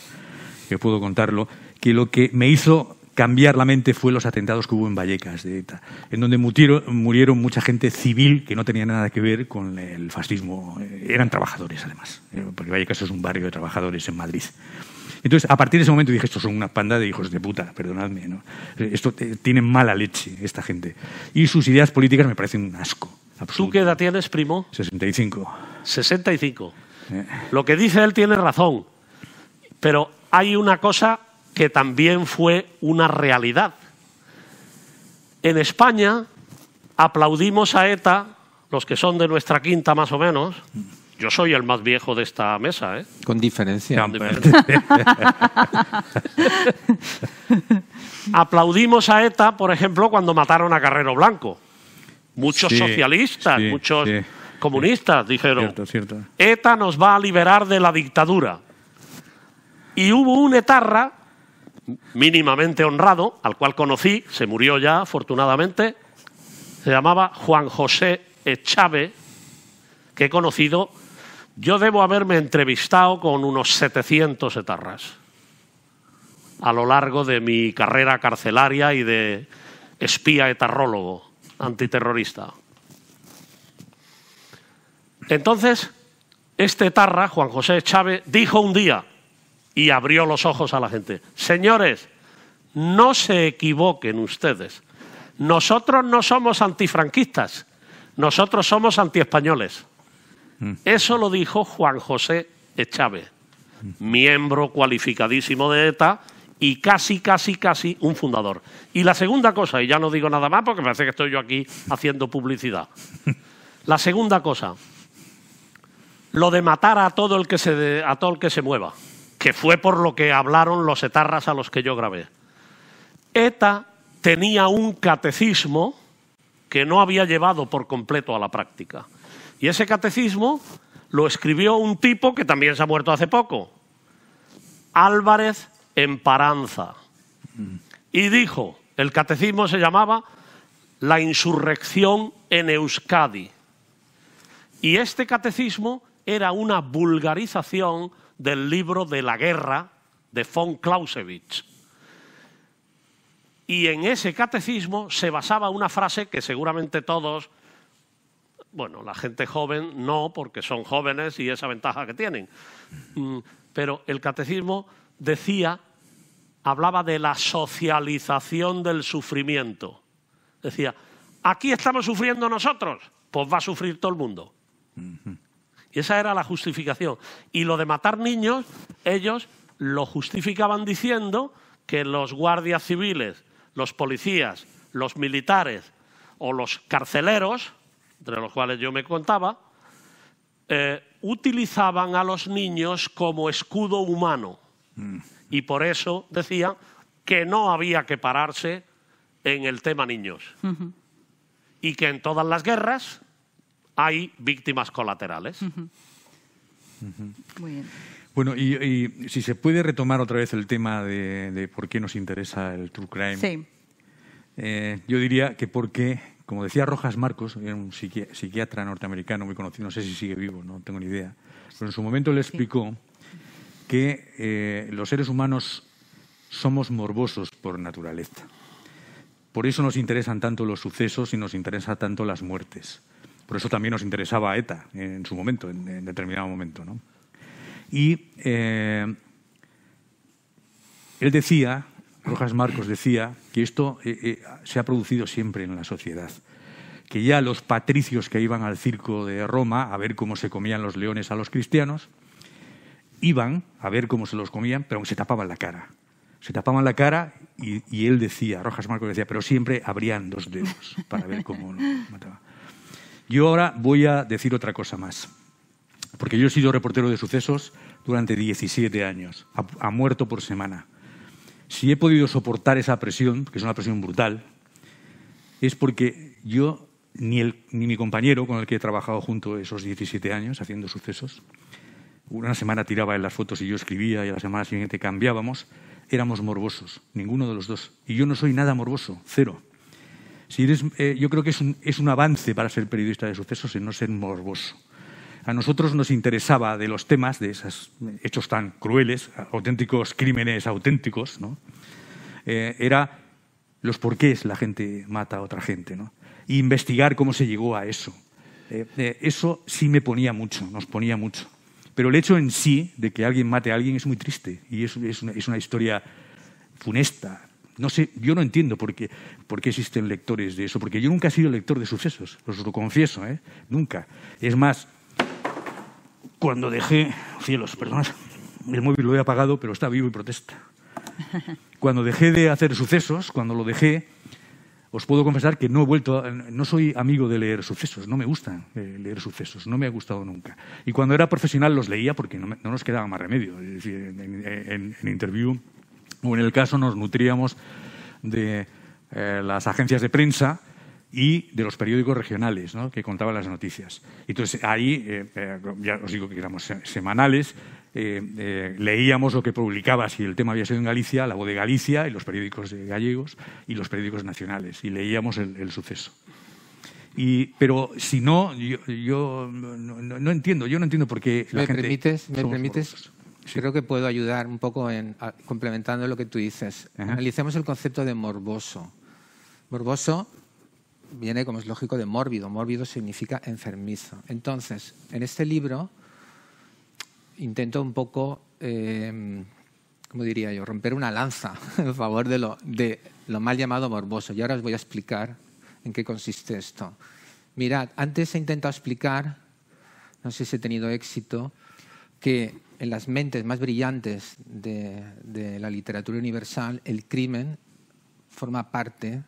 que puedo contarlo, que lo que me hizo cambiar la mente fue los atentados que hubo en Vallecas de ETA, en donde murieron mucha gente civil que no tenía nada que ver con el fascismo. Eran trabajadores, además, porque Vallecas es un barrio de trabajadores en Madrid. Entonces, a partir de ese momento dije, estos son una panda de hijos de puta, perdonadme, ¿no? Esto tienen mala leche, esta gente. Y sus ideas políticas me parecen un asco. Absoluto. ¿Tú qué edad tienes, primo? 65. 65. Lo que dice él tiene razón, pero hay una cosa que también fue una realidad. En España aplaudimos a ETA, los que son de nuestra quinta más o menos. Yo soy el más viejo de esta mesa, ¿eh? Con diferencia. Con diferencia. Aplaudimos a ETA, por ejemplo, cuando mataron a Carrero Blanco. Muchos socialistas, muchos comunistas dijeron, cierto. ETA nos va a liberar de la dictadura. Y hubo un etarra mínimamente honrado, al cual conocí, se murió ya, afortunadamente, se llamaba Juan José Echave, que he conocido. Yo debo haberme entrevistado con unos 700 etarras a lo largo de mi carrera carcelaria y de espía etarrólogo, antiterrorista. Entonces, este etarra, Juan José Echave, dijo un día, y abrió los ojos a la gente: señores, no se equivoquen ustedes. Nosotros no somos antifranquistas, nosotros somos antiespañoles. Eso lo dijo Juan José Echave, miembro cualificadísimo de ETA y casi un fundador. Y la segunda cosa, y ya no digo nada más porque parece que estoy yo aquí haciendo publicidad. La segunda cosa, lo de matar a todo el que se mueva, que fue por lo que hablaron los etarras a los que yo grabé. ETA tenía un catecismo que no había llevado por completo a la práctica. Y ese catecismo lo escribió un tipo que también se ha muerto hace poco, Álvarez Emparanza. Y dijo, el catecismo se llamaba La insurrección en Euskadi. Y este catecismo era una vulgarización del libro de la guerra de von Clausewitz. Y en ese catecismo se basaba una frase que seguramente todos, bueno, la gente joven no, porque son jóvenes y esa ventaja que tienen, pero el catecismo hablaba de la socialización del sufrimiento. Decía, aquí estamos sufriendo nosotros, pues va a sufrir todo el mundo. Y esa era la justificación. Y lo de matar niños, ellos lo justificaban diciendo que los guardias civiles, los policías, los militares o los carceleros, entre los cuales yo me contaba, utilizaban a los niños como escudo humano. Y por eso decían que no había que pararse en el tema niños. Y que en todas las guerras hay víctimas colaterales. Muy bien. Bueno, y si se puede retomar otra vez el tema de por qué nos interesa el true crime. Sí. Yo diría que porque, como decía Rojas Marcos, era un psiquiatra norteamericano muy conocido, no sé si sigue vivo, no tengo ni idea, pero en su momento le explicó que los seres humanos somos morbosos por naturaleza. Por eso nos interesan tanto los sucesos y nos interesan tanto las muertes. Por eso también nos interesaba ETA en su momento, en determinado momento, ¿no? Y él decía, Rojas Marcos decía, que esto se ha producido siempre en la sociedad. Que ya los patricios que iban al circo de Roma a ver cómo se comían los leones a los cristianos, iban a ver cómo se los comían, pero se tapaban la cara. Se tapaban la cara y él decía, Rojas Marcos decía, pero siempre abrían 2 dedos para ver cómo lo mataba. Yo ahora voy a decir otra cosa más, porque yo he sido reportero de sucesos durante 17 años, a muerto por semana. Si he podido soportar esa presión, que es una presión brutal, es porque yo, ni mi compañero con el que he trabajado junto esos 17 años haciendo sucesos, una semana tiraba en las fotos y yo escribía y a la semana siguiente cambiábamos, éramos morbosos, ninguno de los dos. Y yo no soy nada morboso, cero. Yo creo que es un avance para ser periodista de sucesos en no ser morboso. A nosotros nos interesaba de los temas, de esos hechos tan crueles, auténticos crímenes auténticos, ¿no? era los porqués la gente mata a otra gente, ¿no? E investigar cómo se llegó a eso. Eso sí me ponía mucho, nos ponía mucho. Pero el hecho en sí de que alguien mate a alguien es muy triste y es una historia funesta. No sé, yo no entiendo por qué existen lectores de eso, porque yo nunca he sido lector de sucesos, os lo confieso, nunca. Es más, cuando dejé, cielos, perdón, el móvil lo he apagado, pero está vivo y protesta. Cuando dejé de hacer sucesos, cuando lo dejé, os puedo confesar que no soy amigo de leer sucesos, no me gusta leer sucesos, no me ha gustado nunca. Y cuando era profesional los leía porque no nos quedaba más remedio. Es decir, en Interview o en El Caso nos nutríamos de las agencias de prensa y de los periódicos regionales, ¿no?, que contaban las noticias. Entonces ahí, ya os digo que éramos semanales, leíamos lo que publicaba, si el tema había sido en Galicia, La Voz de Galicia y los periódicos gallegos y los periódicos nacionales, y leíamos el suceso. Pero si no, yo no entiendo, por qué la gente... ¿Me permites? Sí. Creo que puedo ayudar un poco complementando lo que tú dices. Ajá. Analicemos el concepto de morboso. Morboso viene, como es lógico, de mórbido. Mórbido significa enfermizo. Entonces, en este libro intento un poco, ¿cómo diría yo?, romper una lanza en favor de lo mal llamado morboso. Y ahora os voy a explicar en qué consiste esto. Mirad, antes he intentado explicar, no sé si he tenido éxito, que en las mentes más brillantes de la literatura universal, el crimen forma parte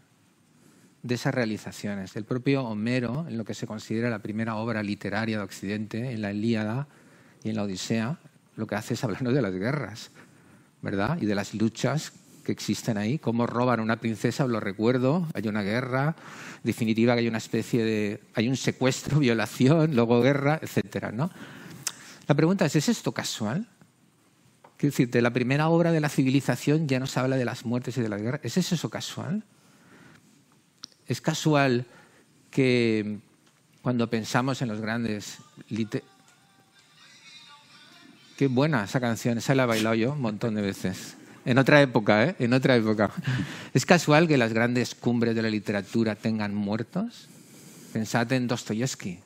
de esas realizaciones. El propio Homero, en lo que se considera la primera obra literaria de Occidente, en la Ilíada y en la Odisea, lo que hace es hablarnos de las guerras, ¿verdad? Y de las luchas que existen ahí, cómo roban a una princesa, os lo recuerdo, hay una guerra, en definitiva que hay una especie de... hay un secuestro, violación, luego guerra, etcétera, ¿no? La pregunta ¿es esto casual? Quiero decir, de la primera obra de la civilización ya nos habla de las muertes y de las guerras. ¿Es eso casual? ¿Es casual que cuando pensamos en los grandes... Qué buena esa canción, esa la he bailado yo un montón de veces. En otra época, ¿eh? En otra época. ¿Es casual que las grandes cumbres de la literatura tengan muertos? Pensad en Dostoyevsky.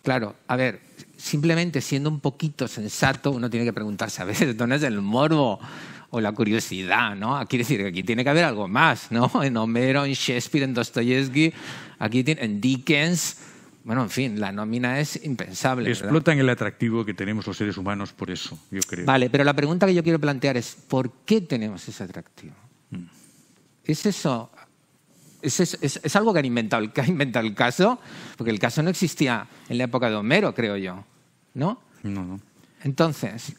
Claro, a ver, simplemente siendo un poquito sensato, uno tiene que preguntarse, a veces, ¿dónde es el morbo o la curiosidad, ¿no? Quiere decir que aquí tiene que haber algo más, ¿no? En Homero, en Shakespeare, en Dostoyevsky, en Dickens... Bueno, en fin, la nómina es impensable. Explotan el atractivo que tenemos los seres humanos por eso, yo creo. Vale, pero la pregunta que yo quiero plantear es, ¿por qué tenemos ese atractivo? ¿Es eso? ¿Es algo que ha inventado el caso? Porque el caso no existía en la época de Homero, creo yo, ¿no? No. Entonces,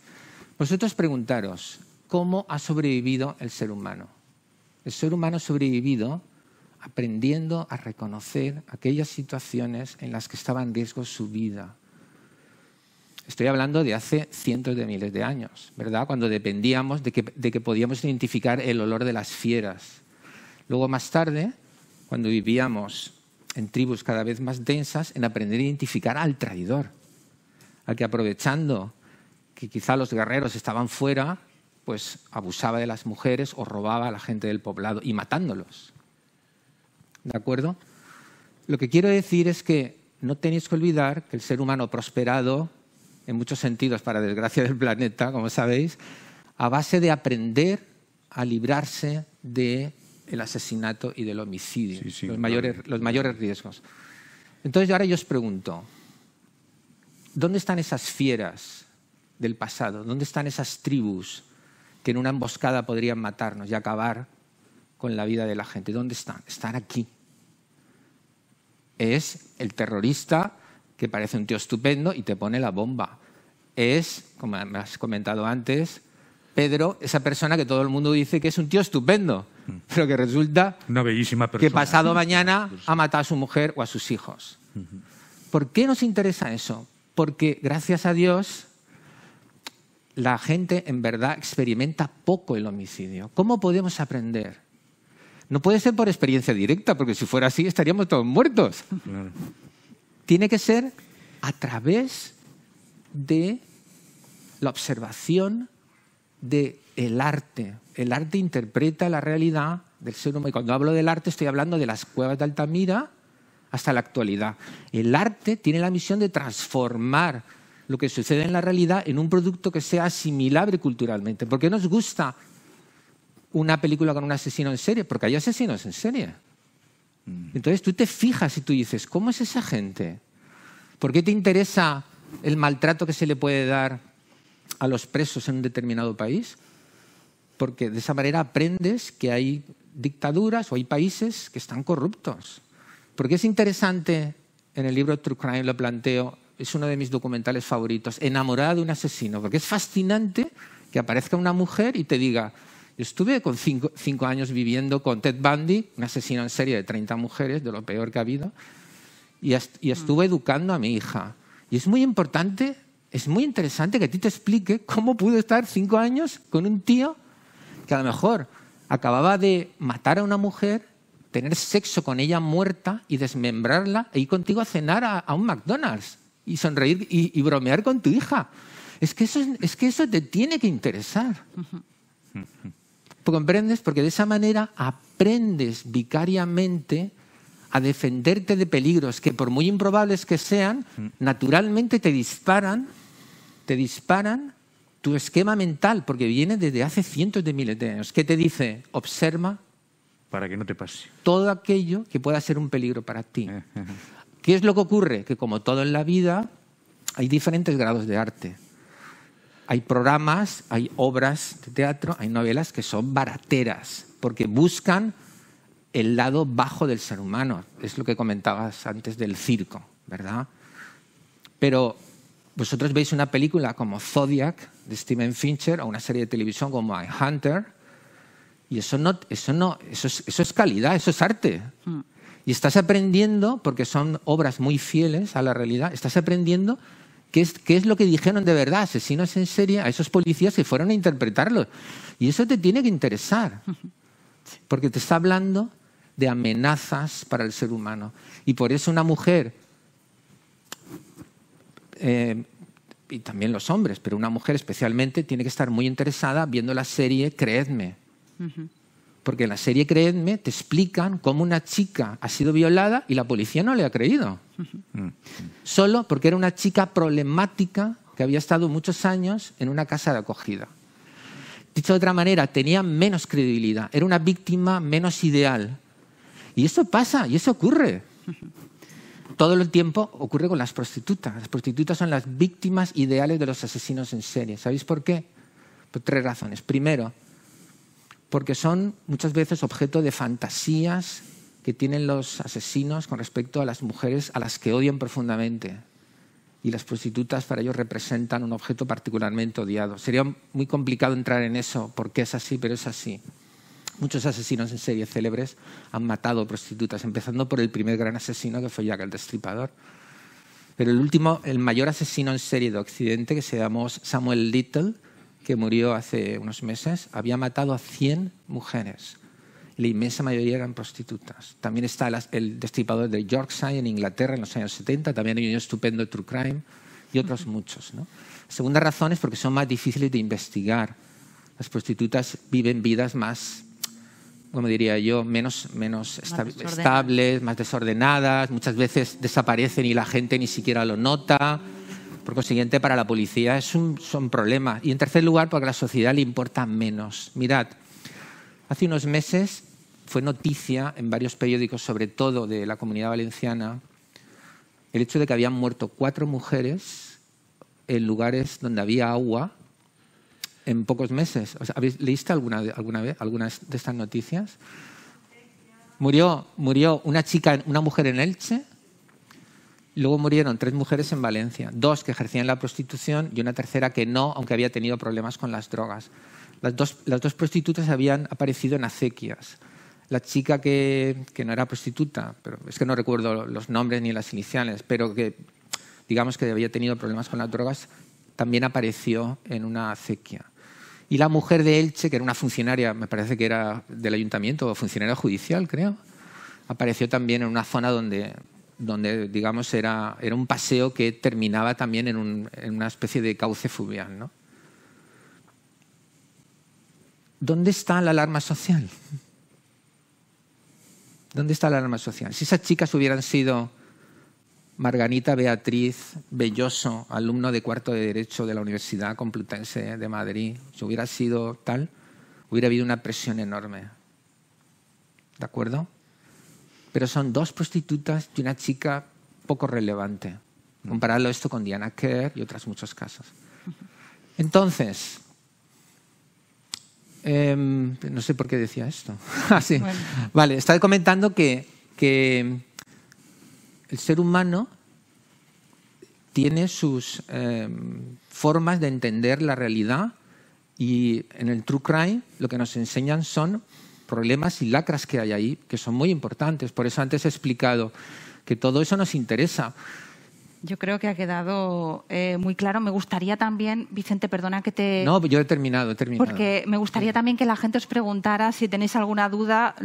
vosotros preguntaros, ¿cómo ha sobrevivido el ser humano? El ser humano ha sobrevivido aprendiendo a reconocer aquellas situaciones en las que estaba en riesgo su vida. Estoy hablando de hace cientos de miles de años, ¿verdad? Cuando dependíamos de que podíamos identificar el olor de las fieras. Luego, más tarde, cuando vivíamos en tribus cada vez más densas, en aprender a identificar al traidor, al que aprovechando que quizá los guerreros estaban fuera, pues abusaba de las mujeres o robaba a la gente del poblado y matándolos. ¿De acuerdo? Lo que quiero decir es que no tenéis que olvidar que el ser humano prosperado, en muchos sentidos, para desgracia del planeta, como sabéis, a base de aprender a librarse del asesinato y del homicidio, sí, los mayores riesgos. Entonces, ahora yo os pregunto, ¿dónde están esas fieras del pasado? ¿Dónde están esas tribus que en una emboscada podrían matarnos y acabar con la vida de la gente? ¿Dónde están? Están aquí. Es el terrorista que parece un tío estupendo y te pone la bomba. Es, como me has comentado antes, Pedro, esa persona que todo el mundo dice que es un tío estupendo, pero que resulta una bellísima persona, que pasado mañana ha matado a su mujer o a sus hijos. ¿Por qué nos interesa eso? Porque, gracias a Dios, la gente en verdad experimenta poco el homicidio. ¿Cómo podemos aprender? No puede ser por experiencia directa, porque si fuera así estaríamos todos muertos. Claro. Tiene que ser a través de la observación del arte El arte interpreta la realidad del ser humano. Y cuando hablo del arte estoy hablando de las cuevas de Altamira hasta la actualidad. El arte tiene la misión de transformar lo que sucede en la realidad en un producto que sea asimilable culturalmente. ¿Por qué nos gusta una película con un asesino en serie? Porque hay asesinos en serie. Entonces tú te fijas y tú dices, ¿cómo es esa gente? ¿Por qué te interesa el maltrato que se le puede dar a los presos en un determinado país? Porque de esa manera aprendes que hay dictaduras o hay países que están corruptos. Porque es interesante, en el libro True Crime lo planteo, es uno de mis documentales favoritos, Enamorada de un asesino, porque es fascinante que aparezca una mujer y te diga, yo estuve con 5 años viviendo con Ted Bundy, un asesino en serie de 30 mujeres, de lo peor que ha habido, y estuve educando a mi hija. Y es muy importante, es muy interesante que a ti te explique cómo pudo estar 5 años con un tío que a lo mejor acababa de matar a una mujer, tener sexo con ella muerta y desmembrarla e ir contigo a cenar a un McDonald's y sonreír y bromear con tu hija. Es que eso te tiene que interesar. ¿Comprendes? Porque de esa manera aprendes vicariamente a defenderte de peligros que, por muy improbables que sean, naturalmente te disparan tu esquema mental, porque viene desde hace cientos de miles de años. ¿Qué te dice? Observa para que no te pase todo aquello que pueda ser un peligro para ti. ¿Qué es lo que ocurre? Que como todo en la vida, hay diferentes grados de arte. Hay programas, hay obras de teatro, hay novelas que son barateras, porque buscan el lado bajo del ser humano. Es lo que comentabas antes del circo, ¿verdad? Pero vosotros veis una película como Zodiac, de Steven Fincher, o una serie de televisión como Mindhunter, y eso es calidad, eso es arte. Y estás aprendiendo, porque son obras muy fieles a la realidad, estás aprendiendo qué es lo que dijeron de verdad asesinos en serie a esos policías que fueron a interpretarlo. Y eso te tiene que interesar, porque te está hablando de amenazas para el ser humano. Y por eso una mujer, y también los hombres, pero una mujer especialmente, tiene que estar muy interesada viendo la serie Creedme. Porque en la serie Creedme te explican cómo una chica ha sido violada y la policía no le ha creído. Solo porque era una chica problemática que había estado muchos años en una casa de acogida. Dicho de otra manera, tenía menos credibilidad, era una víctima menos ideal. Y eso pasa, y eso ocurre. Todo el tiempo ocurre con las prostitutas. Las prostitutas son las víctimas ideales de los asesinos en serie. ¿Sabéis por qué? Por 3 razones. Primero, porque son muchas veces objeto de fantasías que tienen los asesinos con respecto a las mujeres a las que odian profundamente. Y las prostitutas para ellos representan un objeto particularmente odiado. Sería muy complicado entrar en eso, porque es así, pero es así. Muchos asesinos en serie célebres han matado prostitutas, empezando por el primer gran asesino, que fue Jack el Destripador. Pero el mayor asesino en serie de Occidente, que se llamó Samuel Little, que murió hace unos meses, había matado a 100 mujeres. La inmensa mayoría eran prostitutas. También está el Destripador de Yorkshire en Inglaterra en los años 70, también hay un estupendo True Crime y otros muchos, ¿no? La segunda razón es porque son más difíciles de investigar. Las viven vidas más, como diría yo, menos estables, más desordenadas, muchas veces desaparecen y la gente ni siquiera lo nota. Por consiguiente, para la policía son problemas. Y en tercer lugar, porque a la sociedad le importa menos. Mirad, hace unos meses fue noticia en varios periódicos, sobre todo de la Comunidad Valenciana, el hecho de que habían muerto 4 mujeres en lugares donde había agua en pocos meses. ¿Leíste alguna vez algunas de estas noticias? Murió una mujer en Elche. Luego murieron 3 mujeres en Valencia, 2 que ejercían la prostitución y una tercera que no, aunque había tenido problemas con las drogas. Las dos prostitutas habían aparecido en acequias. La chica que no era prostituta, pero es que no recuerdo los nombres ni las iniciales, pero que digamos que había tenido problemas con las drogas, también apareció en una acequia. Y la mujer de Elche, que era una funcionaria, me parece que era del ayuntamiento o funcionaria judicial, creo, apareció también en una zona donde digamos, era un paseo que terminaba también en una especie de cauce fluvial, ¿no? ¿dónde está la alarma social? ¿Dónde está la alarma social? Si esas chicas hubieran sido Margarita Beatriz Belloso, alumno de cuarto de Derecho de la Universidad Complutense de Madrid, si hubiera sido tal, hubiera habido una presión enorme. ¿De acuerdo? Pero son dos prostitutas y una chica poco relevante. Compararlo esto con Diana Kerr y otros muchos casos. Entonces, no sé por qué decía esto. Sí. Bueno. Vale, estaba comentando que el ser humano tiene sus formas de entender la realidad y en el True Crime lo que nos enseñan son problemas y lacras que hay ahí, que son muy importantes. Por eso antes he explicado que todo eso nos interesa. Yo creo que ha quedado muy claro. Me gustaría también, Vicente, perdona que te... No, yo he terminado. Porque me gustaría también que la gente os preguntara si tenéis alguna duda.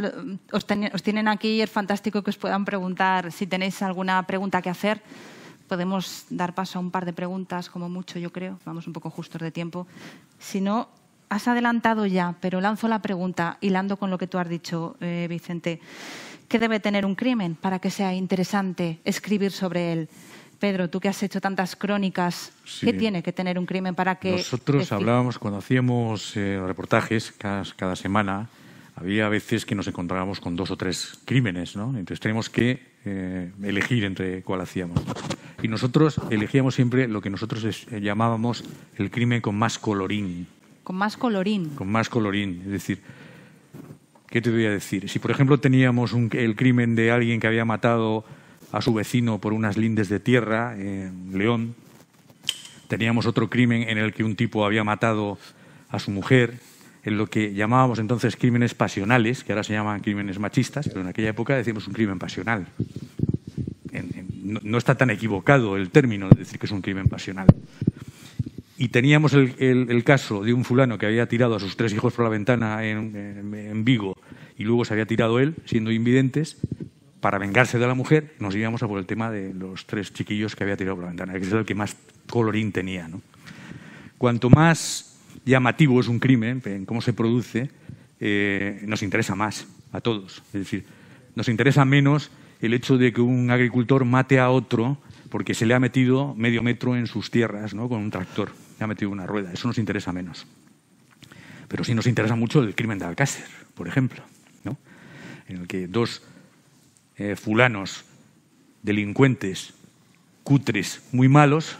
Os tienen aquí, es fantástico que os puedan preguntar si tenéis alguna pregunta que hacer. Podemos dar paso a un par de preguntas, como mucho, yo creo. Vamos un poco justos de tiempo. Si no, has adelantado ya, pero lanzo la pregunta, hilando con lo que tú has dicho, Vicente. ¿Qué debe tener un crimen para que sea interesante escribir sobre él? Pedro, tú que has hecho tantas crónicas, sí. ¿Qué tiene que tener un crimen para que...? Nosotros hablábamos, cuando hacíamos reportajes cada semana, había veces que nos encontrábamos con 2 o 3 crímenes, ¿no? Entonces teníamos que elegir entre cuál hacíamos. Y nosotros elegíamos siempre lo que nosotros llamábamos el crimen con más colorín. ¿Con más colorín? Con más colorín. Es decir, ¿qué te voy a decir? Si, por ejemplo, teníamos el crimen de alguien que había matado a su vecino por unas lindes de tierra en León, teníamos otro crimen en el que un tipo había matado a su mujer, en lo que llamábamos entonces crímenes pasionales, que ahora se llaman crímenes machistas, pero en aquella época decíamos un crimen pasional. No está tan equivocado el término de decir que es un crimen pasional. Y teníamos el caso de un fulano que había tirado a sus 3 hijos por la ventana en Vigo y luego se había tirado él, siendo invidentes, para vengarse de la mujer. Nos íbamos a por el tema de los 3 chiquillos que había tirado por la ventana, que es el que más colorín tenía, ¿no? Cuanto más llamativo es un crimen, en cómo se produce, nos interesa más a todos. Es decir, nos interesa menos el hecho de que un agricultor mate a otro porque se le ha metido medio metro en sus tierras, ¿no? Con un tractor, le ha metido una rueda. Eso nos interesa menos. Pero sí nos interesa mucho el crimen de Alcácer, por ejemplo, ¿no? En el que 2 fulanos, delincuentes, cutres, muy malos,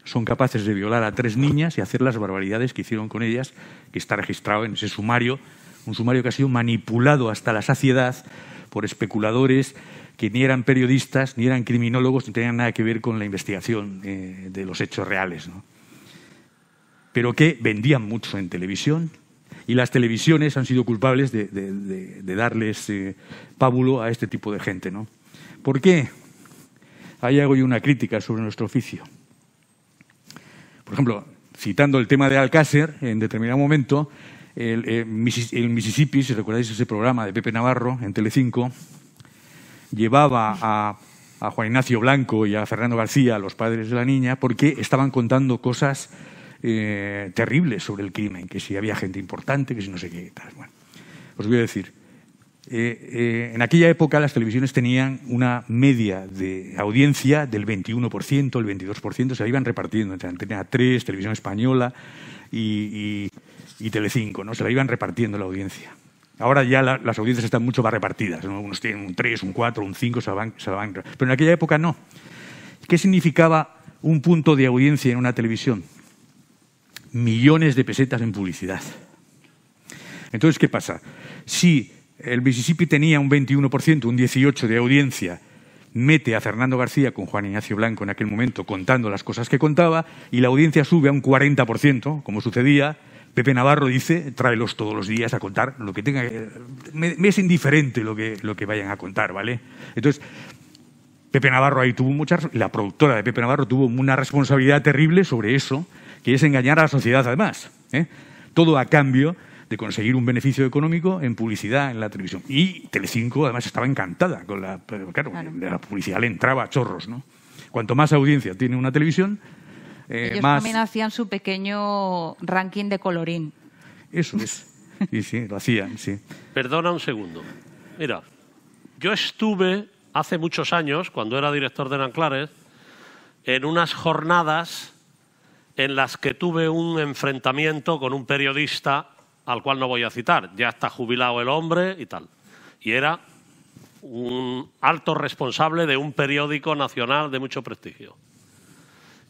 son capaces de violar a 3 niñas y hacer las barbaridades que hicieron con ellas, que está registrado en ese sumario, un sumario que ha sido manipulado hasta la saciedad por especuladores que ni eran periodistas, ni eran criminólogos, ni tenían nada que ver con la investigación de los hechos reales, ¿no? Pero que vendían mucho en televisión, y las televisiones han sido culpables de darles pábulo a este tipo de gente, ¿no? ¿Por qué? Ahí hago yo una crítica sobre nuestro oficio. Por ejemplo, citando el tema de Alcácer, en determinado momento, el Mississippi, si recordáis ese programa de Pepe Navarro en Telecinco, llevaba a Juan Ignacio Blanco y a Fernando García, los padres de la niña, porque estaban contando cosas terribles sobre el crimen, que si había gente importante, que si no sé qué tal. Bueno, os voy a decir, en aquella época las televisiones tenían una media de audiencia del 21%, el 22%, se la iban repartiendo entre Antena 3, Televisión Española y Telecinco, ¿no? Se la iban repartiendo la audiencia. Ahora ya las audiencias están mucho más repartidas, ¿no? Unos tienen un 3, un 4, un 5, se la van. Pero en aquella época no. ¿Qué significaba un punto de audiencia en una televisión? Millones de pesetas en publicidad. Entonces, ¿qué pasa? Si el Mississippi tenía un 21%, un 18% de audiencia, mete a Fernando García con Juan Ignacio Blanco en aquel momento contando las cosas que contaba, y la audiencia sube a un 40%, como sucedía, Pepe Navarro dice, tráelos todos los días a contar lo que tenga. Me es indiferente lo que vayan a contar, ¿vale? Entonces, Pepe Navarro ahí tuvo la productora de Pepe Navarro tuvo una responsabilidad terrible sobre eso, que es engañar a la sociedad además, ¿eh? Todo a cambio de conseguir un beneficio económico en publicidad en la televisión. Y Telecinco además estaba encantada con pero claro, la publicidad le entraba a chorros, ¿no? Cuanto más audiencia tiene una televisión, ellos más... también hacían su pequeño ranking de colorín. Eso es. Y sí, lo hacían, sí. Perdona un segundo. Mira, yo estuve hace muchos años, cuando era director de Nanclares, en unas jornadas en las que tuve un enfrentamiento con un periodista al cual no voy a citar. Ya está jubilado el hombre y tal. Y era un alto responsable de un periódico nacional de mucho prestigio.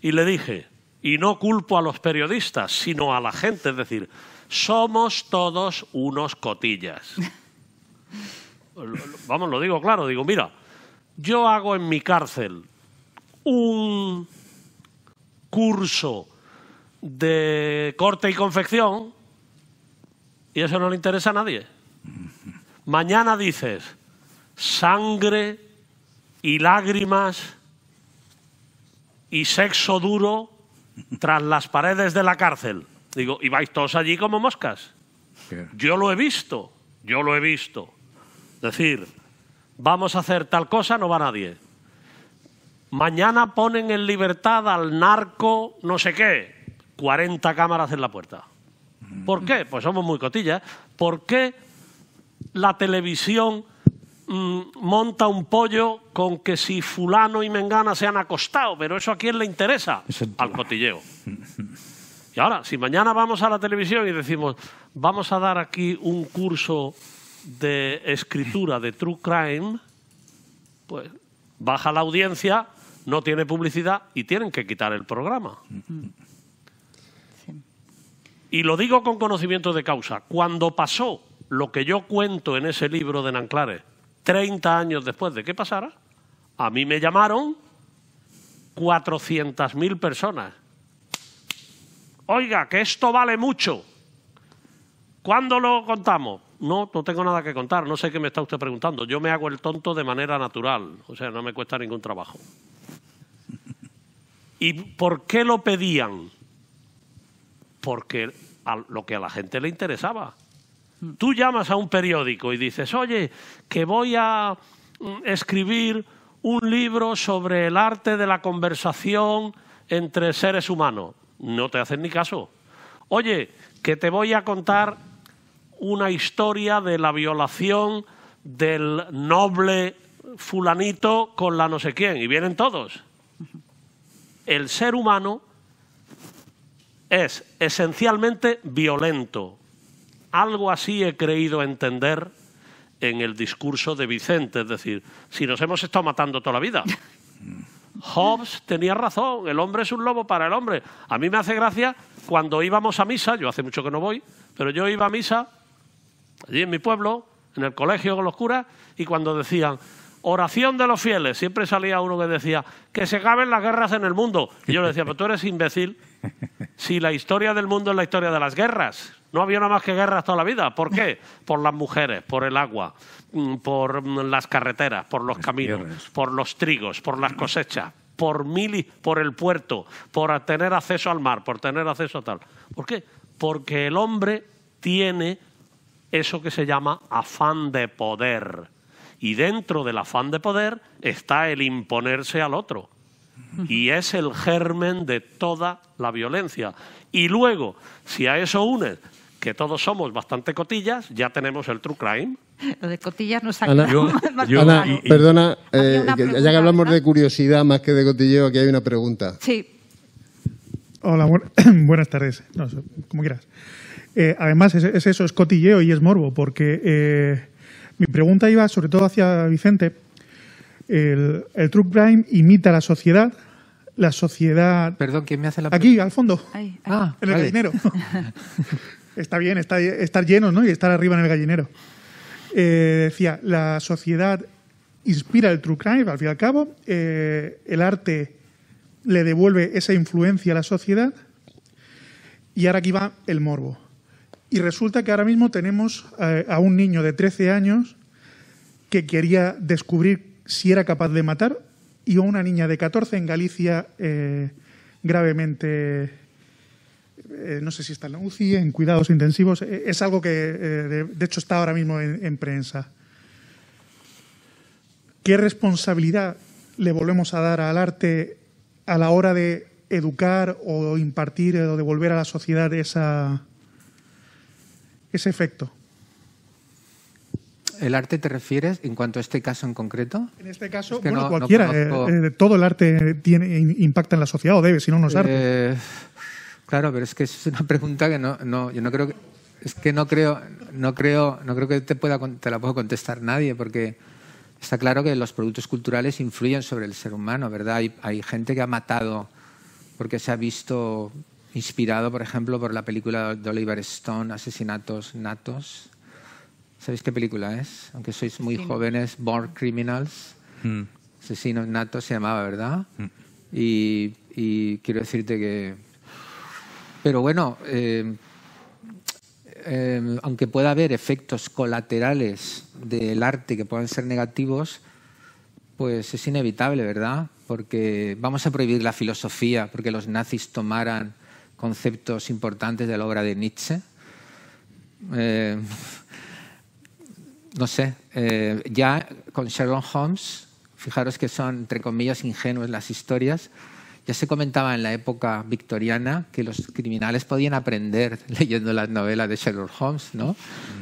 Y le dije, y no culpo a los periodistas, sino a la gente, es decir, somos todos unos cotillas. Vamos, lo digo claro, digo, mira, yo hago en mi cárcel un curso de corte y confección y eso no le interesa a nadie. Mañana dices sangre y lágrimas y sexo duro tras las paredes de la cárcel. Digo, y vais todos allí como moscas. Yo lo he visto, yo lo he visto. Es decir, vamos a hacer tal cosa, no va nadie. Mañana ponen en libertad al narco no sé qué, 40 cámaras en la puerta. ¿Por qué? Pues somos muy cotillas. ¿Por qué la televisión monta un pollo con que si fulano y mengana se han acostado? Pero eso ¿a quién le interesa? Al cotilleo. Y ahora, si mañana vamos a la televisión y decimos vamos a dar aquí un curso de escritura de True Crime, pues baja la audiencia, no tiene publicidad y tienen que quitar el programa. Y lo digo con conocimiento de causa. Cuando pasó lo que yo cuento en ese libro de Nanclares, 30 años después de que pasara, a mí me llamaron 400.000 personas. Oiga, que esto vale mucho. ¿Cuándo lo contamos? No tengo nada que contar, no sé qué me está usted preguntando. Yo me hago el tonto de manera natural, o sea, no me cuesta ningún trabajo. ¿Y por qué lo pedían? Porque lo que a la gente le interesaba. Tú llamas a un periódico y dices, oye, que voy a escribir un libro sobre el arte de la conversación entre seres humanos. No te hacen ni caso. Oye, que te voy a contar una historia de la violación del noble fulanito con la no sé quién. Y vienen todos. El ser humano es esencialmente violento. Algo así he creído entender en el discurso de Vicente. Es decir, si nos hemos estado matando toda la vida. Hobbes tenía razón, el hombre es un lobo para el hombre. A mí me hace gracia cuando íbamos a misa, yo hace mucho que no voy, pero yo iba a misa allí en mi pueblo, en el colegio con los curas, y cuando decían oración de los fieles, siempre salía uno que decía que se acaben las guerras en el mundo. Y yo le decía, pero tú eres imbécil, si la historia del mundo es la historia de las guerras. No había nada más que guerras toda la vida. ¿Por qué? Por las mujeres, por el agua, por las carreteras, por los caminos, por los trigos, por las cosechas, por el puerto, por tener acceso al mar, por tener acceso a tal. ¿Por qué? Porque el hombre tiene eso que se llama afán de poder. Y dentro del afán de poder está el imponerse al otro. Y es el germen de toda la violencia. Y luego, si a eso unes que todos somos bastante cotillas, ya tenemos el true crime. Lo de cotillas nos ha Ana, perdona, ya que hablamos de curiosidad más que de cotilleo, aquí hay una pregunta. Sí. Hola, buenas tardes. No, como quieras. Además, es eso, es cotilleo y es morbo, porque mi pregunta iba sobre todo hacia Vicente. El true crime imita la sociedad. La sociedad... Perdón, ¿quién me hace la pregunta? Aquí, al fondo, Ay. en el gallinero. Está bien, estar llenos, ¿no? Y estar arriba en el gallinero. Decía, la sociedad inspira el true crime, al fin y al cabo. El arte le devuelve esa influencia a la sociedad. Y ahora aquí va el morbo. Y resulta que ahora mismo tenemos a un niño de 13 años que quería descubrir si era capaz de matar, y a una niña de 14 en Galicia gravemente, no sé si está en la UCI, en cuidados intensivos. Es algo que, de hecho, está ahora mismo en prensa. ¿Qué responsabilidad le volvemos a dar al arte a la hora de educar o impartir o devolver a la sociedad ese efecto? ¿El arte te refieres en cuanto a este caso en concreto? En este caso, Es que bueno, no cualquiera. conozco- Todo el arte impacta en la sociedad, o debe, si no, no es arte. Claro, pero es que es una pregunta que yo no creo que... Es que no creo que te la pueda contestar nadie, porque está claro que los productos culturales influyen sobre el ser humano, ¿verdad? Hay gente que ha matado porque se ha visto inspirado, por ejemplo, por la película de Oliver Stone, Asesinatos Natos. ¿Sabéis qué película es? Aunque sois muy jóvenes, Born Criminals. Asesinos Natos se llamaba, ¿verdad? Y quiero decirte que... Pero bueno, aunque pueda haber efectos colaterales del arte que puedan ser negativos, pues es inevitable, ¿verdad? Porque vamos a prohibir la filosofía porque los nazis tomaran conceptos importantes de la obra de Nietzsche. No sé, ya con Sherlock Holmes, fijaros que son, entre comillas, ingenuas las historias. Ya se comentaba en la época victoriana que los criminales podían aprender leyendo las novelas de Sherlock Holmes, ¿no?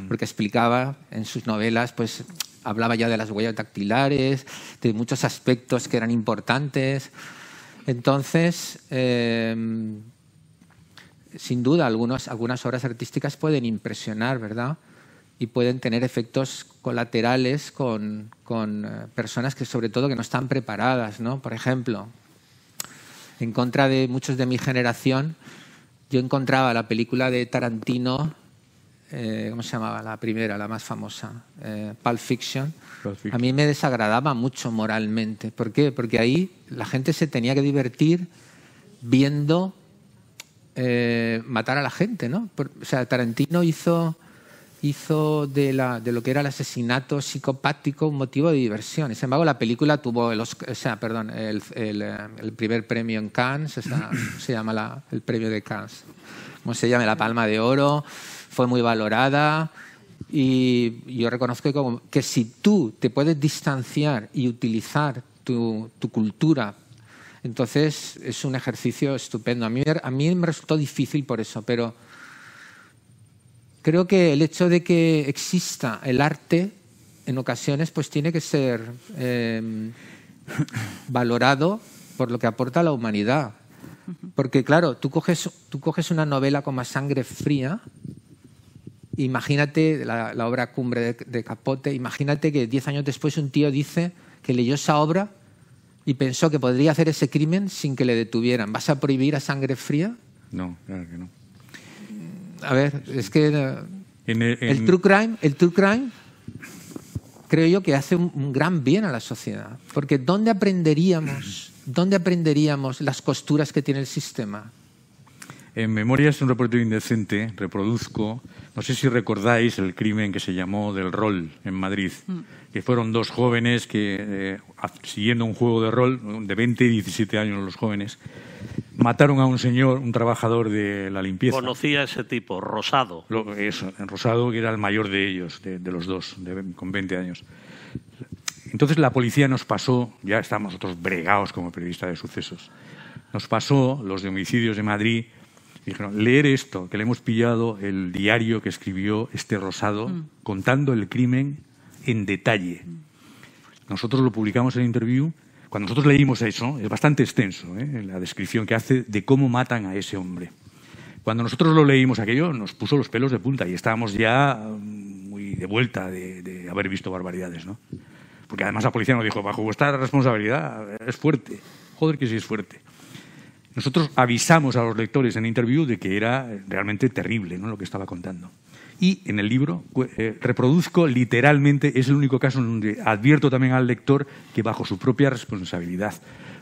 Porque explicaba en sus novelas, pues hablaba ya de las huellas dactilares, de muchos aspectos que eran importantes. Entonces, sin duda, algunas obras artísticas pueden impresionar, ¿verdad? Y pueden tener efectos colaterales con personas que, sobre todo, que no están preparadas, ¿no? Por ejemplo, en contra de muchos de mi generación, yo encontraba la película de Tarantino, ¿cómo se llamaba? La primera, la más famosa, Pulp Fiction. A mí me desagradaba mucho moralmente. ¿Por qué? Porque ahí la gente se tenía que divertir viendo matar a la gente, ¿no? O sea, Tarantino hizo de lo que era el asesinato psicopático un motivo de diversión. Sin embargo, la película tuvo el primer premio en Cannes, se llama el premio de Cannes, como se llama, la Palma de Oro, fue muy valorada, y yo reconozco que si tú te puedes distanciar y utilizar tu cultura, entonces es un ejercicio estupendo. A mí me resultó difícil por eso, pero creo que el hecho de que exista el arte en ocasiones pues tiene que ser valorado por lo que aporta a la humanidad. Porque claro, tú coges una novela como A Sangre Fría, imagínate la obra cumbre de Capote, imagínate que 10 años después un tío dice que leyó esa obra y pensó que podría hacer ese crimen sin que le detuvieran. ¿Vas a prohibir A Sangre Fría? No, claro que no. A ver, es que el true crime creo yo que hace un gran bien a la sociedad. Porque ¿dónde aprenderíamos las costuras que tiene el sistema? En Memorias, un reportero indecente, reproduzco, no sé si recordáis el crimen que se llamó del rol en Madrid, que fueron dos jóvenes que, siguiendo un juego de rol, de 20 y 17 años los jóvenes, mataron a un señor, un trabajador de la limpieza. Conocía a ese tipo, Rosado. Rosado, que era el mayor de ellos, de los dos, con 20 años. Entonces la policía nos pasó, ya estamos nosotros bregados como periodistas de sucesos, nos pasó, los de homicidios de Madrid, dijeron, leer esto, que le hemos pillado el diario que escribió este Rosado, contando el crimen en detalle. Nosotros lo publicamos en Interview. Cuando nosotros leímos eso, es bastante extenso, la descripción que hace de cómo matan a ese hombre. Cuando nosotros lo leímos aquello, nos puso los pelos de punta y estábamos ya muy de vuelta de haber visto barbaridades, ¿no? Porque además la policía nos dijo, bajo vuestra responsabilidad, es fuerte. Joder que sí es fuerte. Nosotros avisamos a los lectores en Interview de que era realmente terrible, ¿no?, lo que estaba contando. Y en el libro reproduzco literalmente, es el único caso en donde advierto también al lector que bajo su propia responsabilidad,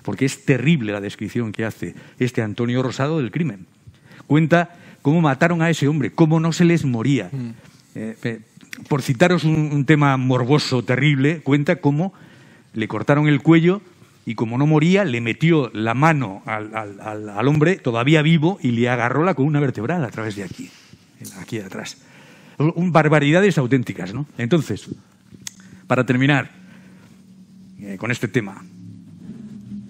porque es terrible la descripción que hace este Antonio Rosado del crimen. Cuenta cómo mataron a ese hombre, cómo no se les moría. Por citaros un tema morboso, terrible, cuenta cómo le cortaron el cuello y como no moría, le metió la mano al hombre todavía vivo y le agarró la columna vertebral a través de aquí de atrás. Barbaridades auténticas, ¿no? Entonces, para terminar con este tema,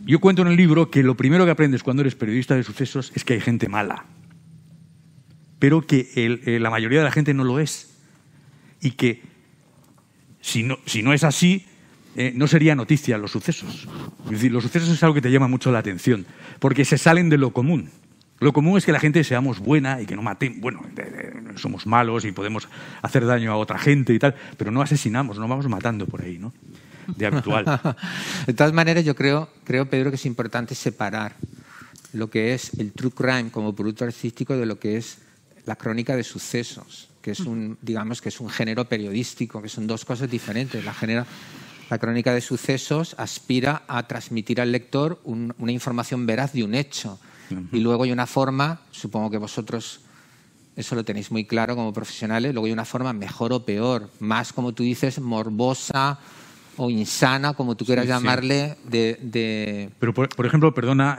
yo cuento en el libro que lo primero que aprendes cuando eres periodista de sucesos es que hay gente mala. pero que la mayoría de la gente no lo es. Y que si no es así, no sería noticia los sucesos. Es decir, los sucesos es algo que te llama mucho la atención, porque se salen de lo común. Lo común es que la gente seamos buena y que no matemos. Bueno, somos malos y podemos hacer daño a otra gente y tal, pero no asesinamos, no vamos matando por ahí, ¿no? De habitual. De todas maneras, yo creo, Pedro, que es importante separar lo que es el true crime como producto artístico de lo que es la crónica de sucesos, que es digamos que es un género periodístico, que son dos cosas diferentes. La crónica de sucesos aspira a transmitir al lector una información veraz de un hecho. Y luego hay una forma, supongo que vosotros eso lo tenéis muy claro como profesionales, luego hay una forma mejor o peor, más, como tú dices, morbosa o insana, como tú quieras llamarle, de... Pero, por ejemplo, perdona,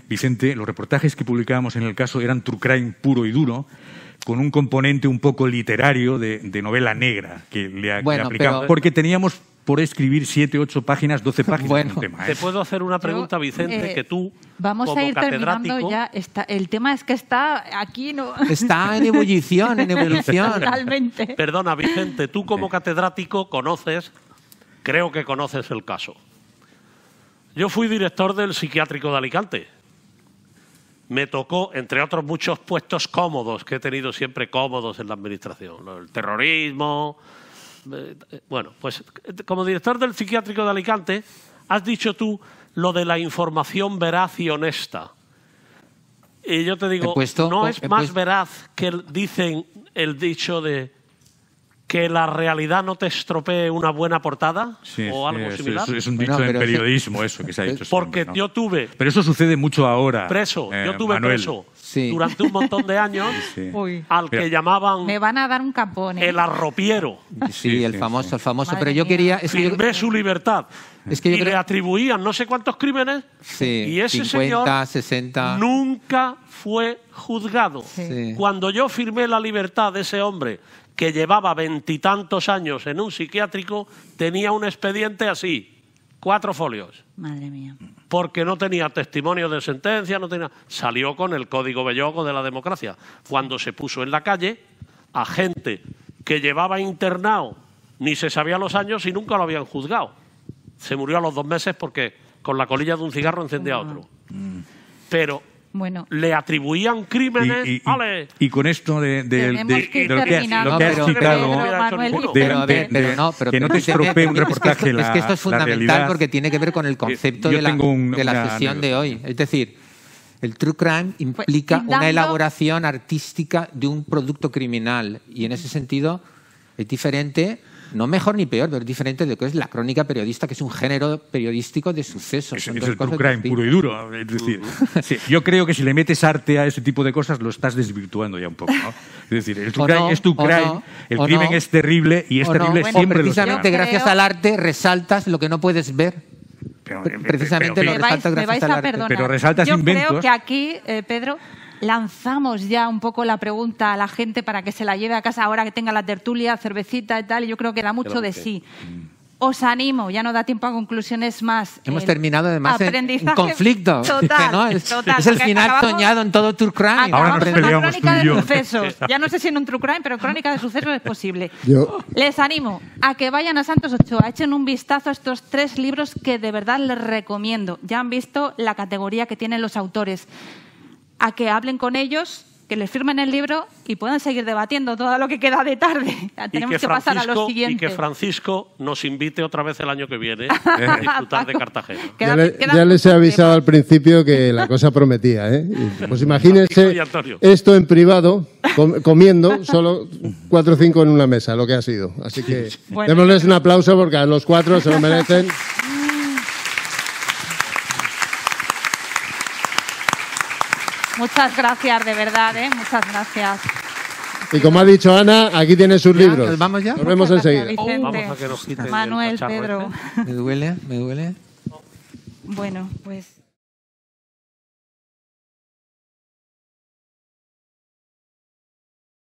Vicente, los reportajes que publicábamos en el caso eran true crime puro y duro, con un componente un poco literario de novela negra que le aplicamos. Porque teníamos por escribir 7, 8 páginas, 12 páginas. Bueno, un tema, te puedo hacer una pregunta, Vicente, que tú, vamos como a ir terminando ya. El tema es que está aquí, ¿no? Está en ebullición, Totalmente. Perdona, Vicente, tú como catedrático creo que conoces el caso. Yo fui director del psiquiátrico de Alicante. Me tocó, entre otros muchos puestos cómodos, que he tenido siempre cómodos en la administración, el terrorismo... Bueno, pues como director del psiquiátrico de Alicante, has dicho tú lo de la información veraz y honesta. Y yo te digo, ¿no es más veraz que dicen el dicho de que la realidad no te estropee una buena portada? Sí, o algo similar. Es un dicho en periodismo, eso que se ha dicho. Porque siempre, ¿no? yo tuve... Pero eso sucede mucho ahora. Yo tuve Manuel. preso durante un montón de años al que llamaban... Me van a dar un capón, ¿eh? El arropiero. Sí, el famoso. Madre pero yo mía. quería... Firmé su libertad. Y le atribuían no sé cuántos crímenes y ese 50, señor 60... nunca fue juzgado. Sí. Cuando yo firmé la libertad de ese hombre que llevaba 20 y tantos años en un psiquiátrico, tenía un expediente así, 4 folios. Madre mía. Porque no tenía testimonio de sentencia, salió con el código belloco de la democracia. Cuando se puso en la calle a gente que llevaba internado, ni se sabía los años y nunca lo habían juzgado. Se murió a los 2 meses porque con la colilla de un cigarro encendía otro. Pero le atribuían crímenes. Y con esto de lo que has citado, que no te estropee un reportaje. Es que esto es fundamental porque tiene que ver con el concepto de la sesión de hoy. Es decir, el true crime implica una elaboración artística de un producto criminal y en ese sentido es diferente. No mejor ni peor, pero es diferente de lo que es la crónica periodista, que es un género periodístico de sucesos. Es el true crime puro y duro. Es decir, yo creo que si le metes arte a ese tipo de cosas, lo estás desvirtuando ya un poco, ¿no? Es decir, el true crime es true crime, el crimen es terrible y es terrible siempre. Precisamente gracias al arte resaltas lo que no puedes ver. Precisamente lo resaltas gracias al arte. Pero resaltas inventos. Yo creo que aquí, Pedro, lanzamos ya un poco la pregunta a la gente para que se la lleve a casa ahora que tenga la tertulia, cervecita y tal, y yo creo que da mucho de sí. Os animo, ya no da tiempo a conclusiones más. Hemos terminado además en conflicto. Total, ¿no? Es el final soñado en todo true crime. Ahora nos peleamos tú y yo. Sucesos. Ya no sé si en un true crime, pero crónica de sucesos es posible. Les animo a que vayan a Santos Ochoa, echen un vistazo a estos 3 libros que de verdad les recomiendo. Ya han visto la categoría que tienen los autores. A que hablen con ellos, que les firmen el libro y puedan seguir debatiendo todo lo que queda de tarde. Tenemos que pasar a lo siguiente. Y que Francisco nos invite otra vez el año que viene a disfrutar de Cartagena. Ya les he avisado al principio que la cosa prometía, ¿eh? Pues imagínense esto en privado, comiendo, solo 4 o 5 en una mesa, lo que ha sido. Así que démosles un aplauso porque a los 4 se lo merecen. Muchas gracias, de verdad, ¿eh? Muchas gracias. Y como ha dicho Ana, aquí tiene sus libros. ¿Nos vamos ya? Nos vemos enseguida. Vamos a que nos quite Manuel, el cacharro, Pedro. Me duele. Bueno, pues...